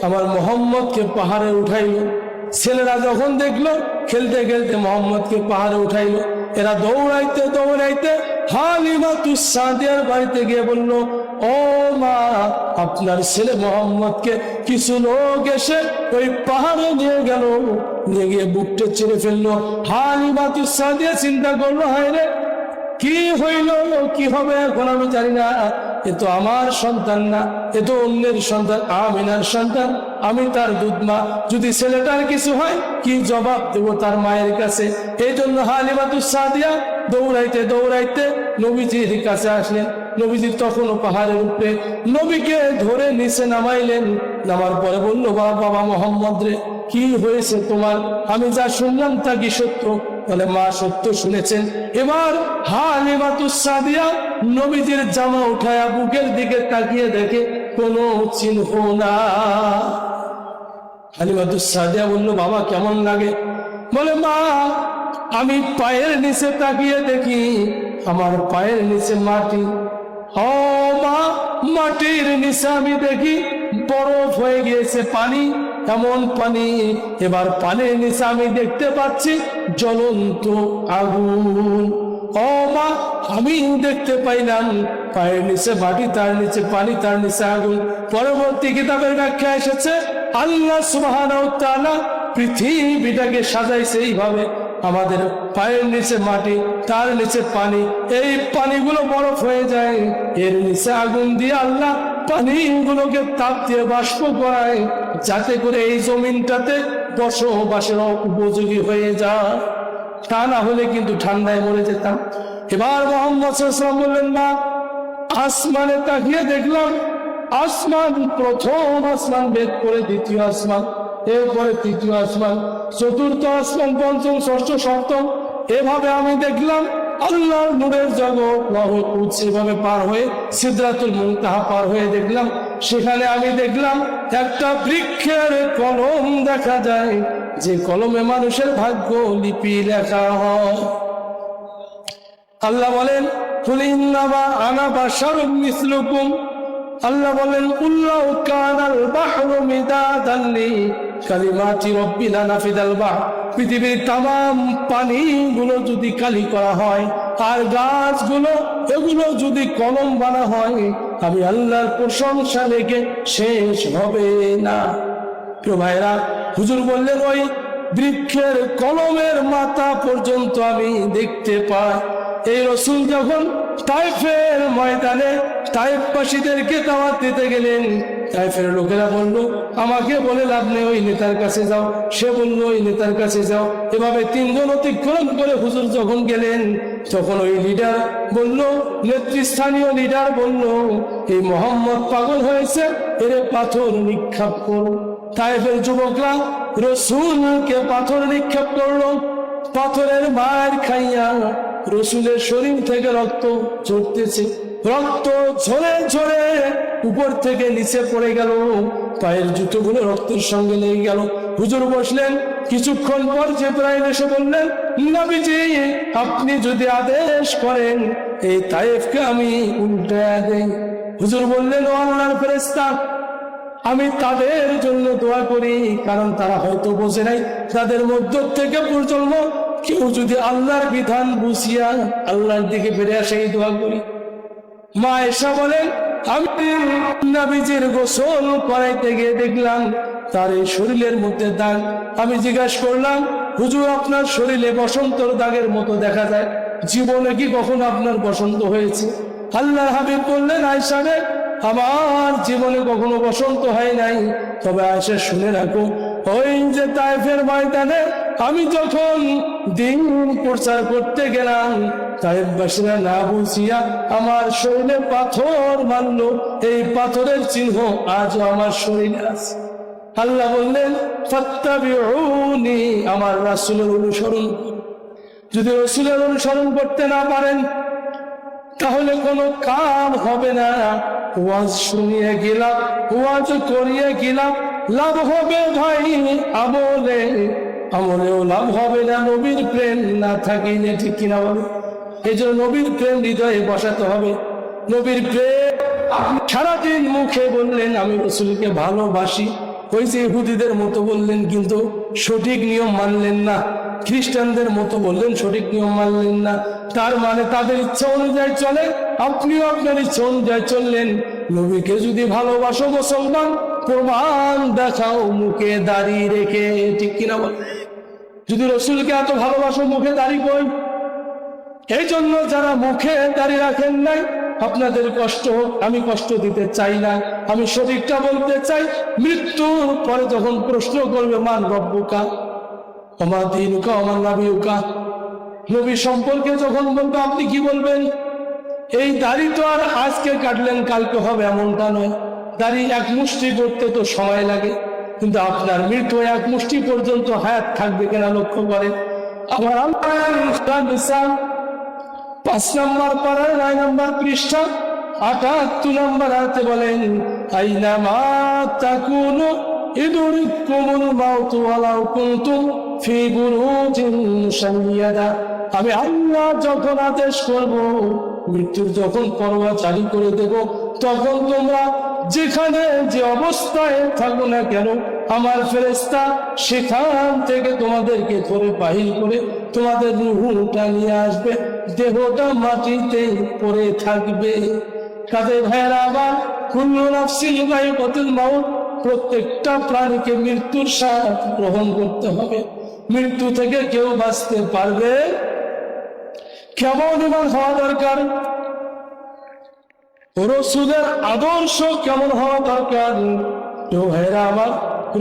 আমার মোহাম্মদকে পাহাড়ে উঠাইল। ছেলেরা যখন দেখলো খেলতে খেলতে মোহাম্মদকে পাহাড়ে উঠাইল, এরা দৌড়াইতে দৌড়াইতে হালিমাতুস সাদিয়ার বাড়িতে গিয়ে বলল, ও মা, আপনার ছেলে মোহাম্মদকে কিছু লোক এসে ওই পাহাড়ে নিয়ে গেল, নিয়ে গিয়ে বুকটা চিরে ফেললো। হালিমাতুস সাদিয়া চিন্তা করলো, হায় রে, কি হইল, কি হবে এখন আমি জানি না, এ তো আমার সন্তান না, এ তো অন্যের সন্তান, আমিনার সন্তান, আমি তার দুধমা, যদি ছেলেটার কিছু হয় কি জবাব দেব তার মায়ের কাছে। এই জন্য হালিমাতুস সাদিয়া দৌড়াইতে দৌড়াইতে নবীজির কাছে আসলেন। নবীজি তখনও পাহাড়ের উপরে, নবীকে ধরে নিচে নামাইলেন, নামার পরে বলল, বাবা মোহাম্মদ রে, কি হয়েছে তোমার? আমি যা শুনলাম তা কি সত্য? বলে, মা সত্য শুনেছেন। এবার হালিমাতুস সাদিয়া নবীজির জামা উঠায়া বুকের দিকে তাকিয়ে দেখে কোনো চিহ্ন না। হালিমাতুস সাদিয়া বলল, বাবা কেমন লাগে? বলে, মা আমি পায়ের নিচে তাকিয়ে দেখি আমার পায়ের নিচে মাটি। ও মা, মাটির নিচে আমি দেখি বরফ হয়ে গিয়েছে পানি, এমন পানি। এবার পানির নিচে আমি দেখতে পাচ্ছি জ্বলন্ত আগুন। ও মা, আমি দেখতে পাইলাম পায়ের নিচে মাটি, তার নিচে পানি, তার নিচে আগুন। পরবর্তী কিতাবের ব্যাখ্যা এসেছে আল্লাহ সুবহানাহু ওয়া তাআলা পৃথিবীটাকে সাজাইছে এইভাবে, আমাদের পায়ের নিচে মাটি, তার নিচে পানি, এই পানিগুলো বরফ হয়ে যায়, এর নিচে আগুন দিয়ে আল্লাহ পানিগুলোকে তাপ দিয়ে বাষ্প করায়, যাতে করে এই জমিনটাতে বসবাসের উপযোগী হয়ে যায়। তা না হলে কিন্তু ঠান্ডায় মরে যেতাম। এবার মুহাম্মদ সাল্লাল্লাহু আলাইহি ওয়াসাল্লাম বললেন, না, আসমানে তাকিয়ে দেখলাম আসমান, প্রথম আসমান ভেদ করে দ্বিতীয় আসমান, এরপরে তৃতীয় আসমান, চতুর্থ আসমান, পঞ্চম, ষষ্ঠ, সপ্তম, এভাবে আমি দেখলাম আল্লাহর নূরের জগৎ লাহুল কুদস এভাবে পার হয়ে সিদরাতুল মুনতাহা পার হয়ে দেখলাম, সেখানে আমি দেখলাম একটা বৃক্ষের কলম দেখা যায়, যে কলমে মানুষের ভাগ্য লিপি লেখা হয়। আল্লাহ বলেন, কুল ইন্নামা আনা বাশারুম মিসলুকুম, আল্লাহ বলেন, কুল লাউ কানাল বাহরু মিদাদান লিকালিমাতি রাব্বি লানাফিদাল বাহর, পৃথিবীর তামাম পানিগুলো যদি কালি করা হয় আর গাছগুলো এগুলো যদি কলম বানা হয়, আমি আল্লাহর প্রশংসা লেগে শেষ হবে না। প্রিয় ভাইরা, হুজুর বললেন ওই বৃক্ষের কলমের মাথা পর্যন্ত আমি দেখতে পাই। এই রাসূল যখন তায়েফের ময়দানে তায়েফবাসীদেরকে দাওয়াত দিতে গেলেন, তায়েফের লোকেরা বলল, আমাকে বলে লাভ নেই, ওই নেতার কাছে যাও। সে বলল, ওই নেতার কাছে যাও। এভাবে তিনজন অতিক্রম করে হুজুর যখন গেলেন, তখন ওই লিডার বলল, নেতৃস্থানীয় লিডার বলল, এই মোহাম্মদ পাগল হয়েছে, এর পাথর নিক্ষেপ করো। তায়েফের যুবকরা রাসূলকে পাথর নিক্ষেপ করলো। পাথরের মার খাইয়া রাসূলের শরীর থেকে রক্ত ঝরতেছে, রক্ত ঝরে ঝরে উপর থেকে নিচে পড়ে গেল, পায়ের জুতোগুলো রক্তের সঙ্গে লেগে গেল। হুজুর বসলেন, কিছুক্ষণ পর জিবরাইল এসে বললেন, নবীজি আপনি যদি আদেশ করেন এই তায়েফকে আমি উল্টায়া দেই। হুজুর বললেন, ও আল্লাহর ফেরেশতা, আমি তাদের জন্য দোয়া করি, কারণ তারা হয়তো বোঝে নাই, তাদের মধ্য থেকে প্রজন্ম কেউ যদি আল্লাহর বিধান বুঝিয়া আল্লাহর দিকে ফিরে আসে, এই দোয়া করি। মা আয়েশা বলেন, আমি নবীজির গোসল করাইতে গিয়ে দেখলাম তার এই শরীরের মধ্যে দাগ। আমি জিজ্ঞাসা করলাম, হুজুর আপনার শরীরে বসন্তর দাগের মতো দেখা যায়, জীবনে কি কখনো আপনার বসন্ত হয়েছে? আল্লাহর হাবিব বললেন, আয়েশা রে, আমার জীবনে কখনো বসন্ত হয় নাই, তবে আয়েশা শুনে রাখো, ওই যে তায়েফের ময়দানে আমি যখন দিন প্রচার করতে গেলাম, তায়েফবাসীরা না বুঝিয়া আমার শরীরে পাথর মারলো, এই পাথরের চিহ্ন আজও আমার শরীরে আছে। আল্লাহ বললেন, ফাত্তাবিউনি, আমার রাসূলের অনুসরণ করুন। যদি রাসূলের অনুসরণ করতে না পারেন তাহলে কোনো কাম হবে না। ওয়াজ শুনিয়ে গেলাম, ওয়াজ করিয়ে গেলাম, লাভ হবে ভাই আমলে, আমলেও লাভ হবে না নবীর প্রেম না থাকিলে, ঠিক কিনা বলো? এই জন্য নবীর প্রেম হৃদয়ে বসাতে হবে। নবীর প্রেম আপনি সারাদিন মুখে বললেন আমি রাসূলকে ভালোবাসি, ওই যে ইহুদিদের মতো বললেন কিন্তু সঠিক নিয়ম মানলেন না, খ্রিস্টানদের মতো বললেন সঠিক নিয়ম মানলেন না, তার মানে তাদের ইচ্ছা অনুযায়ী চলে, আপনিও আপনার ইচ্ছা অনুযায়ী চললেন। নবীকে যদি ভালোবাসো মুসলমান, প্রমাণ দেখাও মুখে দাড়ি রেখে, ঠিক কিনা বল? যদি রাসূলকে এত ভালোবাসো মুখে দাড়ি কই? এই জন্য যারা মুখে দাড়ি রাখেন নাই, আপনাদের কষ্ট হোক, আমি কষ্ট দিতে চাই না, আমি সঠিকটা বলতে চাই। মৃত্যুর পরে যখন প্রশ্ন করবে মান রব্বুকা ওমা দীনুকা ওমা নবিয়ুকা, নবী সম্পর্কে যখন বলবে আপনি কি বলবেন? এই দাড়ি তো আর আজকে কাটলেন কালকে হবে এমনটা নয়, দাড়ি এক মুষ্টি করতে তো সময় লাগে, কিন্তু আপনার মৃত্যু এক মুষ্টি পর্যন্ত হায়াত থাকবে কিনা লক্ষ্য করে। আমার আল্লাহ 5 নম্বর পারার 9 নম্বর পৃষ্ঠা 78 নম্বর আয়াতে বলেন, আইনামা তাকুনু ইদরিকুমুল মাউতু ওয়ালাউ কুনতুম ফি বুরুজিন মুশাইয়াদা। আমি আল্লাহ যখন আদেশ করব, মৃত্যুর যখন পরোয়া জারি করে দেব, তখন তোমরা যেখানে যে অবস্থায় থাকো না কেন, আমার ফেরেশতা সেখান থেকে তোমাদেরকে ধরে বাহির করে তোমাদের রূহটা নিয়ে আসবে, দেহটা মাটিতে পড়ে থাকবে। কাজে ভাইয়েরা, আবার কুল্লু নাফসিন যায়িকাতুল মাউত, প্রত্যেকটা প্রাণীকে মৃত্যুর স্বাদ গ্রহণ করতে হবে। মৃত্যু থেকে কেউ বাঁচতে পারবে? কেমন ইমান হওয়া দরকার? রসুলের আদর্শ কেমন হওয়া দরকার? ভাইরা আমার,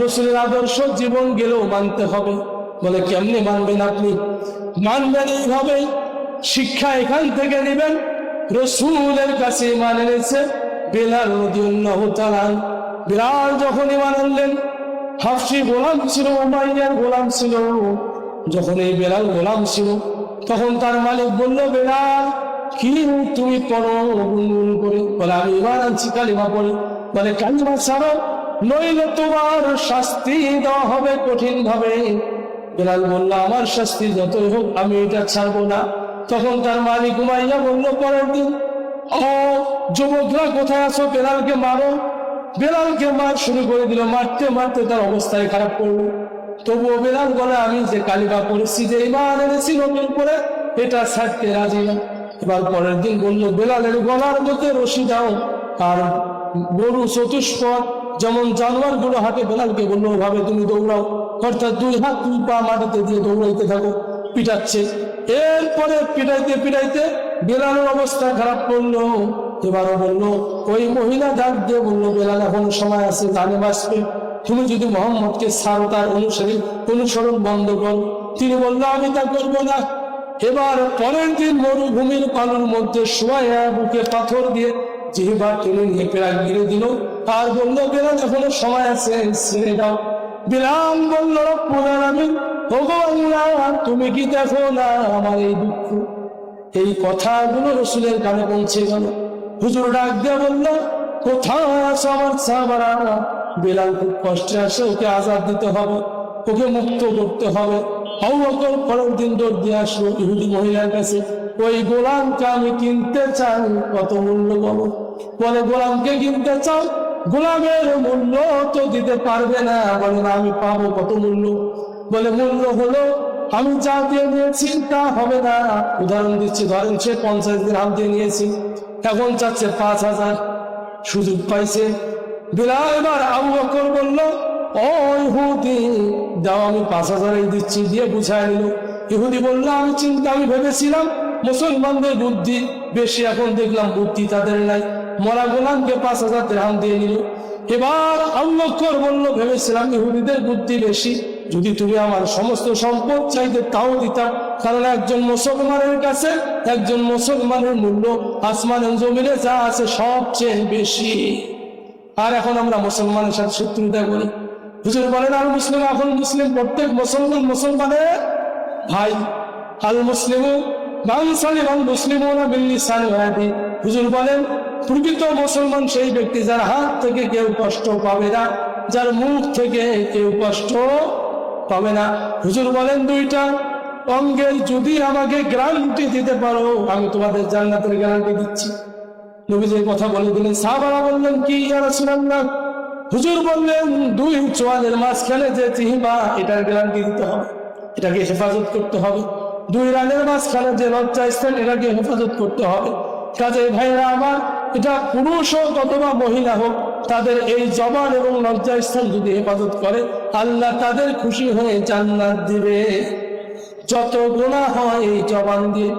রসুলের আদর্শ জীবন গেলেও মানতে হবে। বলে কেমনি মানবেন আপনি? মানবেন এইভাবে, শিক্ষা এখান থেকে নেবেন। রসুলের কাছে ইমান এনেছে বেলাল রাদিয়াল্লাহু তাআলা। বেলাল যখন ইমান আনলেন, হাফসি গোলাম ছিল, উমাইয়ার গোলাম ছিল। যখন এই বেলাল গোলাম ছিল, তখন তার মালিক বলল, বেলাল কি তুমি পড়ো গুনগুন করে? বলে আমি ইমান আনছি, কালিমা পড়ি। বলে কালিমা ছাড়ো, নইলে তোমার শাস্তি দেওয়া হবে কঠিন ভাবে। বেলাল বলল, আমার শাস্তি যতই হোক আমি এটা ছাড়বো না। তখন তার মালিক উমাইয়া বলল, পরের দিন, ও যুবকরা কোথায় আছো? বেলালকে মারো। বেলালকে মার শুরু করে দিল। মারতে মারতে তার অবস্থায় খারাপ করলো। তবুও বেলাল বলে, আমি যে কালিমা পড়েছি, যে ইমান এনেছি নতুন করে, এটা ছাড়তে রাজি না। এবার পরের দিন বললো, বেলালের গলার মধ্যে রশি দাও, আর গরু চতুষ্পদ যেমন জানোয়ার গুলো হাঁটে, বেলালকে বললো ওভাবে তুমি দৌড়াও, অর্থাৎ 2 হাত 2 পা মাটিতে দিয়ে দৌড়াইতে থাকো। পিটাচ্ছে। এরপরে পিটাইতে পিটাইতে বেলালের অবস্থা খারাপ করলো। এবারও বললো, ওই মহিলা ডাক দিয়ে বললো, বেলাল এখন সময় আছে, জানে বাঁচবে, তুমি যদি মোহাম্মদকে ছাড়ো, তার অনুসরণ বন্ধ করো। তিনি বললো, আমি তা করবো না। এবার পরের দিন মরুভূমির পানির মধ্যে শোয়া বুকে পাথর দিয়ে জিহ্বা টেনে নিয়ে পেরাক গিরে দিল, আর বললো, বেলাল এখনো সময় আছে, ছেড়ে দাও। বেলাল বলল, রব্বুল আলামিন, ওগো আল্লাহ, তুমি কি দেখো না আমার এই দুঃখ? এই কথাগুলো রসুলের কানে পৌঁছে গেল। হুজুর ডাক দিয়ে বলল, কোথায় আছো আমার সাহাবারা? বেলাল খুব কষ্টে আসে, ওকে আজাদ দিতে হবে, ওকে মুক্ত করতে হবে। আবু বকর পরের দিন দৌড় দিয়ে আসলো ইহুদি মহিলার কাছে, ওই গোলামকে আমি কিনতে চাই, কত মূল্য বলো? বলে, গোলামকে কিনতে চাও? গোলামের মূল্য তো দিতে পারবে না। বলে, না, আমি পাবো। কত মূল্য? বলে, মূল্য হলো আমি যা দিয়ে নিয়েছি তা হবে না। উদাহরণ দিচ্ছি, ধরেন সে 50 দিরহাম দিয়ে নিয়েছি, এখন চাচ্ছে 5000। সুযোগ পাইছে বেলাল। এবার আবু বকর বলল, ও ইহুদি, দাও, আমি 5000 দিচ্ছি, দিয়ে বুঝায় নিল। ইহুদি বলল, আমি ভেবেছিলাম মুসলমানদের বুদ্ধি বেশি, এখন দেখলাম বুদ্ধি তাদের নাই। মরা গোলামকে 5000 দিরহাম দিয়ে নিল। এবার আবু বকর বলল, ভেবেছিলাম ইহুদিদের বুদ্ধি বেশি, যদি তুমি আমার সমস্ত সম্পদ চাইতে তাও দিতাম, কারণ একজন মুসলমানের কাছে একজন মুসলমানের মূল্য আসমান জমিনে যা আছে সবচেয়ে বেশি। আর এখন আমরা মুসলমানের সাথে শত্রুতা করি। হুজুর বলেন, আর মুসলিম, এখন মুসলিম প্রত্যেক মুসলমানের ভাই। আল মুসলিমু মান সালিমাল মুসলিমুনা বিল লিসানি ওয়া ইয়াদি। হুজুর বলেন, প্রকৃত মুসলমান সেই ব্যক্তি যার হাত থেকে কেউ কষ্ট পাবে না, যার মুখ থেকে কেউ কষ্ট পাবে না। হুজুর বলেন, 2টা অঙ্গের যদি আমাকে গ্যারান্টি দিতে পারো, আমি তোমাদের জান্নাতের গ্যারান্টি দিচ্ছি। নবীজি কথা বলে দিলেন। সাহাবারা বললেন, কি ইয়া রাসূলুল্লাহ? হুজুর বললেন, 2 চোয়ালের মাঝখানে যে জিহ্বা, এটার গ্যারান্টি দিতে হবে, এটাকে হেফাজত করতে হবে। 2 রানের মাঝখানে যে লজ্জাস্থান, এটাকে হেফাজত করতে হবে। কাজে ভাইরা আমার, এটা পুরুষ হোক অথবা মহিলা হোক, তাদের এই জবান এবং লজ্জাস্থান যদি হেফাজত করে, আল্লাহ তাদের খুশি হয়ে জান্নাত দিবে। যত গুনাহ হয় এই জবান দিয়ে।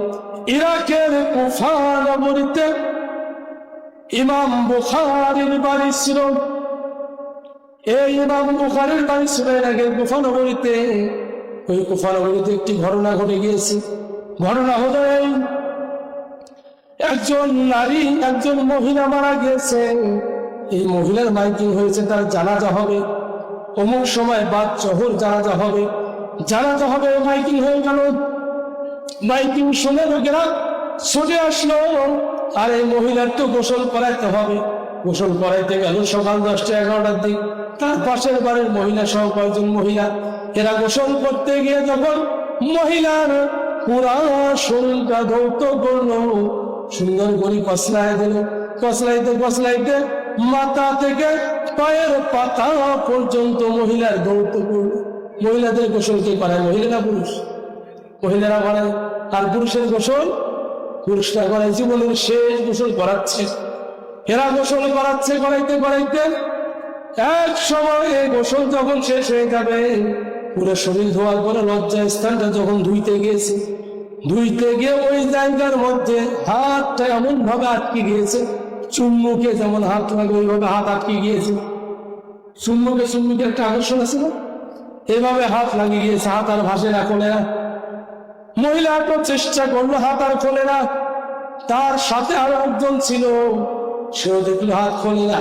ইরাকের কুফা নগরীতে ইমাম বুখারীর বাড়ি ছিল। এই ইমাম বুখারীর বাড়ি ছিল ইরাকের কুফা নগরীতে। ওই কুফা নগরীতে একটি ঘটনা ঘটে গিয়েছে। ঘটনা হলো, একজন নারী, একজন মহিলা মারা গিয়েছে। এই মহিলার মাইকিং হয়েছে, তার জানাজা হবে, অমুক সময় বাদ জোহর জানাজা হবে, জানাজা হবে, মাইকিং হয়ে গেল। মাইকিং শুনে লোকেরা ছুটে আসলো। আর এই মহিলার তো গোসল করাইতে হবে, গোসল করাইতে গেল সকাল 10টা 11টার দিক। তার পাশের বাড়ির মহিলা সহ কয়েকজন মহিলা, এরা গোসল করতে গিয়ে যখন মহিলার পুরা শরীরটা ধৌত করলো, সুন্দর করে কসলায় দিল। কসলাইতে কসলাইতে মাথা থেকে পায়ের পাতা পর্যন্ত মহিলার ধৌত করলো। মহিলাদের গোসল কে করায়? মহিলা না পুরুষ? মহিলারা করায়। আর পুরুষের গোসল পুরুষরা করায়, জীবনের শেষ গোসল করাচ্ছে। এরা গোসল করাচ্ছে, করাইতে করাইতে এক সময় এই গোসল যখন শেষ হয়ে যাবে, পুরো শরীর ধোয়ার পরে লজ্জা স্থানটা যখন ধুইতে গিয়েছে, ধুইতে গিয়ে ওই জায়গার মধ্যে হাতটা এমন ভাবে আটকে গিয়েছে, চুম্বুকে যেমন হাত লাগে ওইভাবে হাত আটকে গিয়েছে। চুম্বুকে একটা আকর্ষণ আছে না, এভাবে হাত লাগিয়ে গিয়েছে, হাত আর ভাসে না, খোলে না। মহিলা তো চেষ্টা করলো, হাত আর খোলে না। তার সাথে আরো একজন ছিল, সেও দেখলো হাত খোলে না।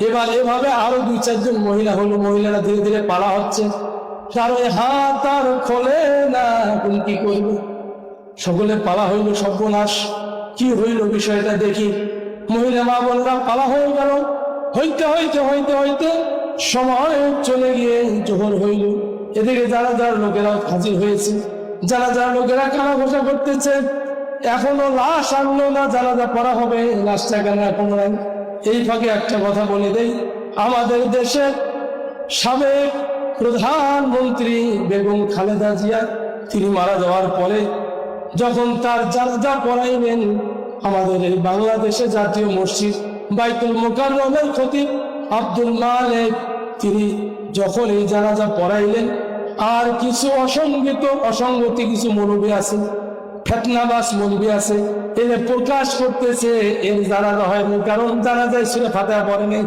এবার এভাবে আরো 2-4 জন মহিলা হলো। মহিলারা ধীরে ধীরে পালা হচ্ছে, কারো হাত আর খোলে না, এখন কি করবে? সকলে পালা হইল। সর্বনাশ, কি হইল বিষয়টা দেখি। মহিলা মা বোনরা পালা হয়ে গেল। হইতে হইতে হইতে হইতে সময় চলে গিয়ে জোহর হইল। এদিকে জানাজার লোকেরা হাজির হয়েছে, জানাজার লোকেরা কানা ঘোষা করতেছে, এখনো লাশ আনলো না, জানাজা পড়া হবে, লাশটা কেন এখনো নাই? এই ফাঁকে একটা কথা বলে দেই, আমাদের দেশের সাবেক প্রধানমন্ত্রী বেগম খালেদা জিয়া, তিনি মারা যাওয়ার পরে যখন তার জানাজা পড়াইলেন, আমাদের এই বাংলাদেশে জাতীয় মসজিদ বাইতুল মুকাররমের খতিব আব্দুল মালেক, তিনি যখন এই জানাজা পড়াইলেন, আর কিছু অসঙ্গতি কিছু মৌলবী আছে, ফেতনাবাস মৌলবী আছে, এর প্রকাশ করতেছে এর জানাজা হয়নি, কারণ জানাজায় সূরা ফাতিহা পড়ে নেই।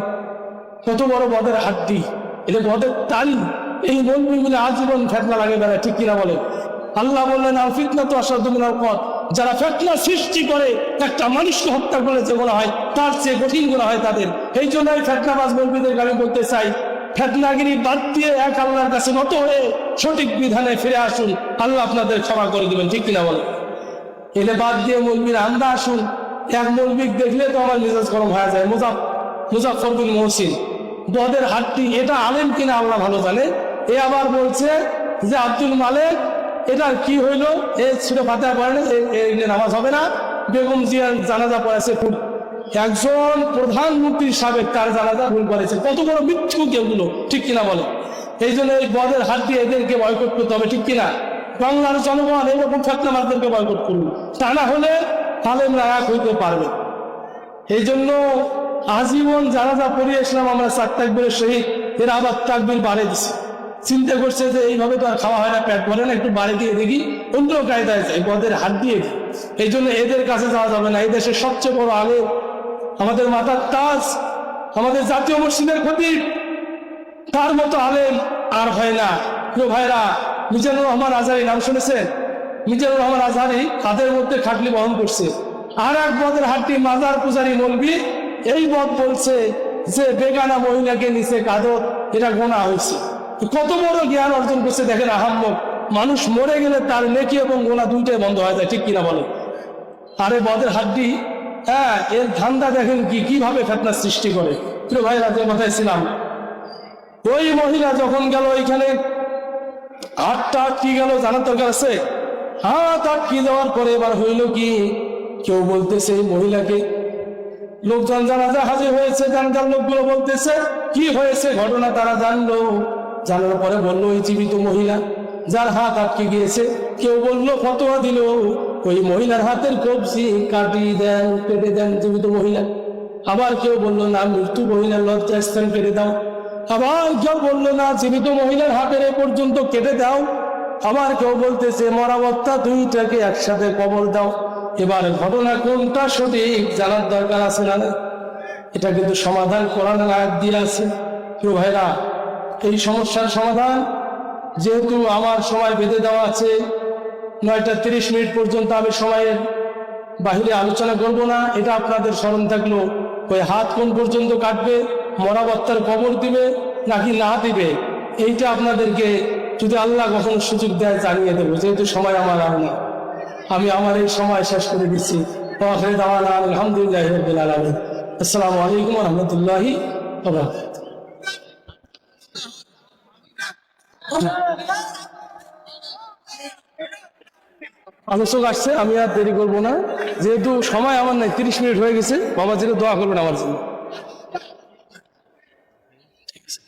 কত বড় বদের হাড্ডি, এটা বদের তালি। এই মৌলবীগুলো আজীবন ফেতনা লাগে বেড়ায়, ঠিক কিনা বলে? আল্লাহ বললেন আল ফিতনা তো আসাদু মিনাল কতল, যারা ফিতনা সৃষ্টি করে, একটা মানুষকে হত্যা করে যে গুনাহ হয় তার চেয়ে কঠিন গুনাহ হয় তাদের। এই জন্যই ফিতনাবাজ মৌলবীদের আমি বলতে চাই, ফিতনাগিরি বাদ দিয়ে এক আল্লাহর কাছে নত হয়ে সঠিক বিধানে ফিরে আসুন, আল্লাহ আপনাদের ক্ষমা করে দিবেন, ঠিক কিনা বলে? এটা বাদ দিয়ে মৌলবীরা আমরা আসুন। এক মৌলবী দেখলে তো আমার মেজাজ গরম হয়ে যায়, মুজাফফর বিন মুহসিন, বদের হাড্ডি। এটা আলেম কিনা আল্লাহ ভালো জানে। এ আবার বলছে যে আব্দুল মালেক, এটার কি হইলো, এ সূরা ফাতিহা পড়ে না, নামাজ হবে না। বেগম জিয়ার জানাজা পড়েছে ভুল, একজন প্রধানমন্ত্রী সাবেক তার জানাজা ভুল করেছে। কত বড় মিথ্যুক এগুলো, ঠিক কিনা বলে? এই জন্য এই বদের হাত দিয়ে এদেরকে বয়কট করতে হবে, ঠিক কিনা? বাংলার জনগণ এইরকম ফেতনাবাজদেরকে বয়কট করুন, তা না হলে আলেমরা এক হইতে পারবে। এই জন্য আজীবন জানাজা পড়িয়ে এসলাম আমরা 4 তাকবীরের শহীদ, এরা আবার তাকবীর বাড়িয়ে দিচ্ছে। চিন্তা করছে যে এইভাবে তো আর খাওয়া হয় না, পেট ভরে না, একটু বাড়ি দিয়ে দেখি, অন্য কায়দায় যায়, বদের হাত দিয়ে। এই জন্য এদের কাছে যাওয়া যাবে না। এই দেশের সবচেয়ে বড় আলেম, আমাদের মাথার তাজ, আমাদের জাতীয় মসজিদের খতিব, তার মতো আলেম আর হয় না। প্রিয় ভাইরা, মিজানুর রহমান আজহারী নাম শুনেছেন? মিজানুর রহমান আজহারী তাদের মধ্যে খাটলি বহন করছে। আর এক বদের হাড্ডি মাজার পূজারী মৌলবী এই বদ বলছে যে বেগানা মহিলাকে নিচে কাঁদত, এটা গোনা হয়েছে। কত বড় জ্ঞান অর্জন করছে দেখেন। আহাম্মক মানুষ মরে গেলে তার নেকি এবং গোনা দুইটাই বন্ধ হয়ে যায়, ঠিক কিনা বলে? আরে বদের হাড্ডি, হ্যাঁ, এর ধান্দা দেখেন কিভাবে ফিতনা সৃষ্টি করে। প্রিয় ভাই, রাতের কথায় ছিলাম, ওই মহিলা যখন গেল ওইখানে, হাতটা আটকে গেল, জানার দরকার আছে। হাত আটকে যাওয়ার পরে এবার হইল কি, কেউ বলতেছে এই মহিলাকে, লোকজন জানাজা হাজির হয়েছে, জানাজার লোকগুলো বলতেছে কি হয়েছে ঘটনা তারা জানলো। জানার পরে বললো ওই জীবিত মহিলা যার হাত আটকে গিয়েছে, কেউ বললো ফতোয়া দিল ওই মহিলার হাতের কবজি কাটিয়ে দেন, কেটে দেন জীবিত মহিলা। আবার কেউ বললো না, মৃত্যু মহিলার লজ্জাস্থান কেটে দাও। আবার কেউ বললো না, জীবিত মহিলার হাতের এ পর্যন্ত কেটে দাও। আবার কেউ বলতেছে মরাবত্তা দুইটাকে একসাথে কবর দাও। এবার ঘটনা কোনটা সঠিক জানার দরকার আছে না? এটা কিন্তু সমাধান কোরআনের আয়াত দিয়ে আছে। কেউ ভাইরা, এই সমস্যার সমাধান যেহেতু আমার সময় বেঁধে দেওয়া আছে 9টা 30 মিনিট পর্যন্ত, আমি সময়ের বাহিরে আলোচনা করব না, এটা আপনাদের স্মরণ থাকলো। ওই হাত কোন পর্যন্ত কাটবে, মরাবত্তার কবর দিবে নাকি না দিবে, এইটা আপনাদেরকে যদি আল্লাহ কখনো সুযোগ দেয় জানিয়ে দেবো, যেহেতু সময় আমার আর না। আমি আমার এই সময় শেষ করে দিচ্ছি। আলহামদুলিল্লাহ রাব্বিল আলামিন। আসসালামু আলাইকুম ওয়া রাহমাতুল্লাহি ওয়া বারাকাতুহু। আলোচক আসছে, আমি আর দেরি করবো না, যেহেতু সময় আমার নাই, 30 মিনিট হয়ে গেছে। বাবা যেটা দোয়া করবেন আমার জন্য। ঠিক আছে।